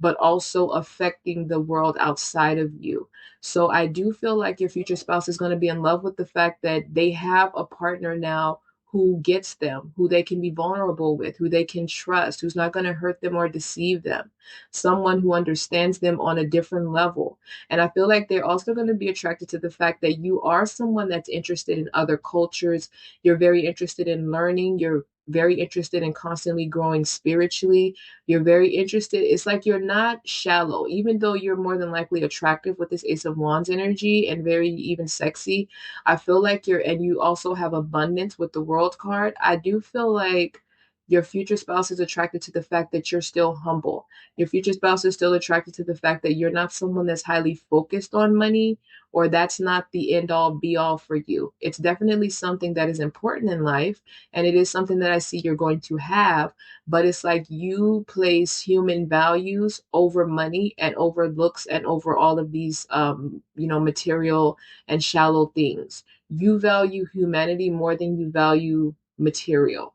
but also affecting the world outside of you. So I do feel like your future spouse is going to be in love with the fact that they have a partner now who gets them, who they can be vulnerable with, who they can trust, who's not going to hurt them or deceive them, someone who understands them on a different level. And I feel like they're also going to be attracted to the fact that you are someone that's interested in other cultures. You're very interested in learning. You're very interested in constantly growing spiritually. You're very interested. It's like you're not shallow, even though you're more than likely attractive with this Ace of Wands energy and very even sexy. I feel like and you also have abundance with the World card. I do feel like your future spouse is attracted to the fact that you're still humble. Your future spouse is still attracted to the fact that you're not someone that's highly focused on money, or that's not the end all be all for you. It's definitely something that is important in life, and it is something that I see you're going to have, but it's like you place human values over money and over looks and over all of these material and shallow things. You value humanity more than you value material,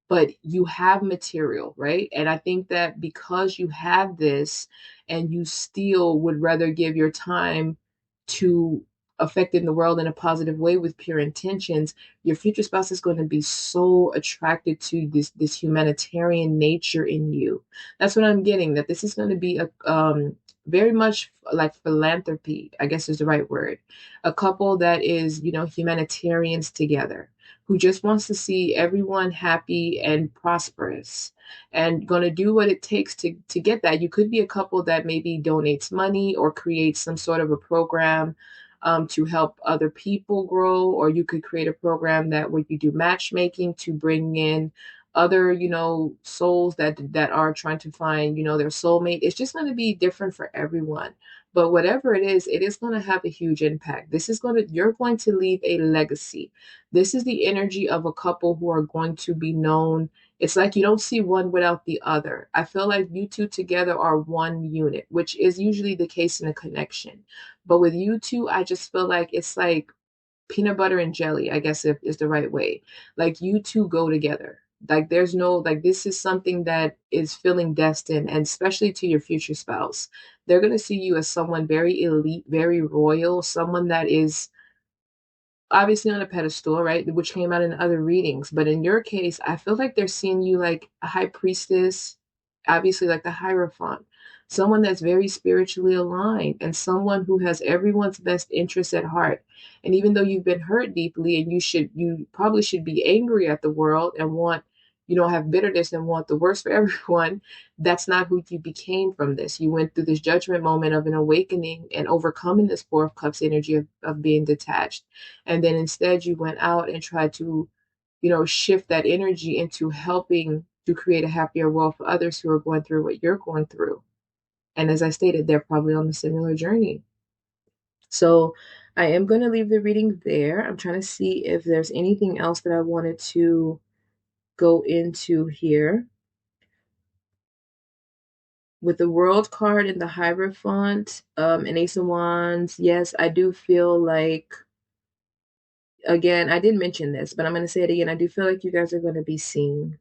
but you have material, right? And I think that because you have this and you still would rather give your time to affecting the world in a positive way with pure intentions, your future spouse is going to be so attracted to this humanitarian nature in you. That's what I'm getting, that this is going to be a very much like philanthropy, I guess is the right word. A couple that is, humanitarians together, who just wants to see everyone happy and prosperous and going to do what it takes to get that. You could be a couple that maybe donates money or creates some sort of a program to help other people grow, or you could create a program that where you do matchmaking to bring in other souls that are trying to find their soulmate. It's just going to be different for everyone, but whatever it is going to have a huge impact. You're going to leave a legacy. This is the energy of a couple who are going to be known. It's like you don't see one without the other. I feel like you two together are one unit, which is usually the case in a connection. But with you two, I just feel like it's like peanut butter and jelly, I guess if is the right way. Like you two go together. Like there's no, like this is something that is feeling destined, and especially to your future spouse. They're going to see you as someone very elite, very royal, someone that is obviously on a pedestal, right? Which came out in other readings. But in your case, I feel like they're seeing you like a high priestess, obviously like the Hierophant, someone that's very spiritually aligned and someone who has everyone's best interests at heart. And even though you've been hurt deeply and you probably should be angry at the world and want, have bitterness and want the worst for everyone, that's not who you became from this. You went through this judgment moment of an awakening and overcoming this Four of Cups energy of being detached. And then instead you went out and tried to, shift that energy into helping to create a happier world for others who are going through what you're going through. And as I stated, they're probably on a similar journey. So I am going to leave the reading there. I'm trying to see if there's anything else that I wanted to go into here. With the World card and the Hierophant, and Ace of Wands, yes, I do feel like, again, I did mention this, but I'm going to say it again. I do feel like you guys are going to be seen,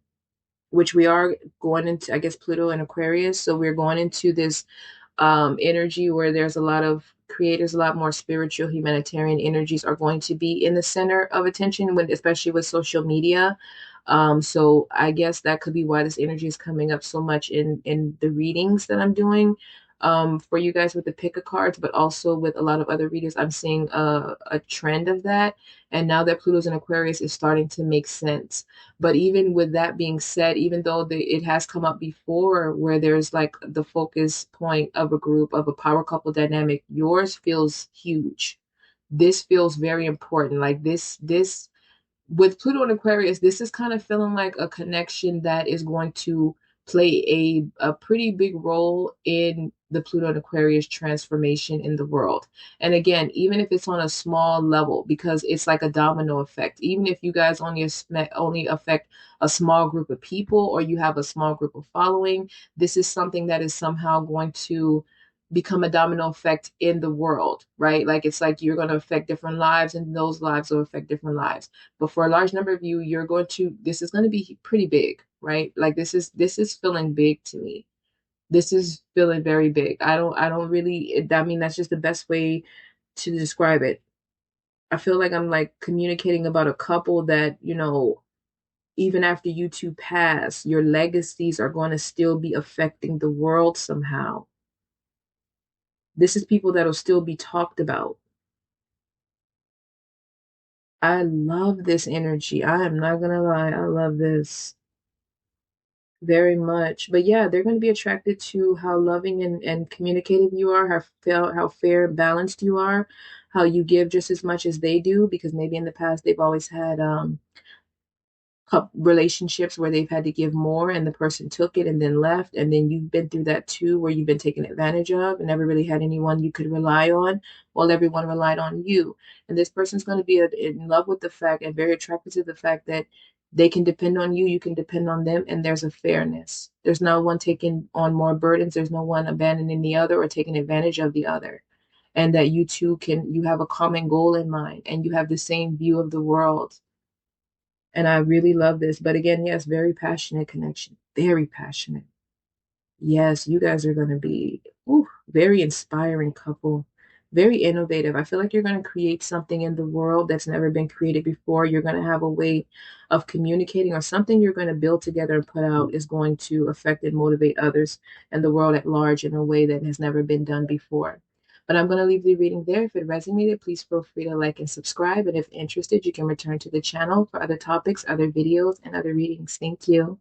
which we are going into, I guess, Pluto and Aquarius. So we're going into this energy where there's a lot of creators, a lot more spiritual, humanitarian energies are going to be in the center of attention, when, especially with social media. So I guess that could be why this energy is coming up so much in the readings that I'm doing for you guys with the pick a cards, but also with a lot of other readers. I'm seeing a trend of that. And now that Pluto's in Aquarius is starting to make sense. But even with that being said, even though it has come up before where there's like the focus point of a group of a power couple dynamic, yours feels huge. This feels very important. Like this with Pluto and Aquarius, this is kind of feeling like a connection that is going to play a pretty big role in the Pluto and Aquarius transformation in the world. And again, even if it's on a small level, because it's like a domino effect, even if you guys only affect a small group of people, or you have a small group of following, this is something that is somehow going to become a domino effect in the world, right? Like it's like you're going to affect different lives, and those lives will affect different lives. But for a large number of you, this is going to be pretty big, right? Like this is feeling big to me. This is feeling very big. I don't really, I mean, that's just the best way to describe it. I feel like I'm like communicating about a couple that, even after you two pass, your legacies are going to still be affecting the world somehow. This is people that'll still be talked about. I love this energy. I am not gonna lie. I love this very much. But yeah, they're going to be attracted to how loving and communicative you are, how fair and balanced you are, how you give just as much as they do, because maybe in the past they've always had relationships where they've had to give more and the person took it and then left, and then you've been through that too, where you've been taken advantage of and never really had anyone you could rely on, while everyone relied on you. And this person's going to be in love with the fact and very attracted to the fact that they can depend on you, you can depend on them, and there's a fairness. There's no one taking on more burdens, there's no one abandoning the other or taking advantage of the other. And that you have a common goal in mind and you have the same view of the world. And I really love this. But again, yes, very passionate connection. Very passionate. Yes, you guys are going to be very inspiring couple. Very innovative. I feel like you're going to create something in the world that's never been created before. You're going to have a way of communicating, or something you're going to build together and put out is going to affect and motivate others and the world at large in a way that has never been done before. But I'm going to leave the reading there. If it resonated, please feel free to like and subscribe. And if interested, you can return to the channel for other topics, other videos, and other readings. Thank you.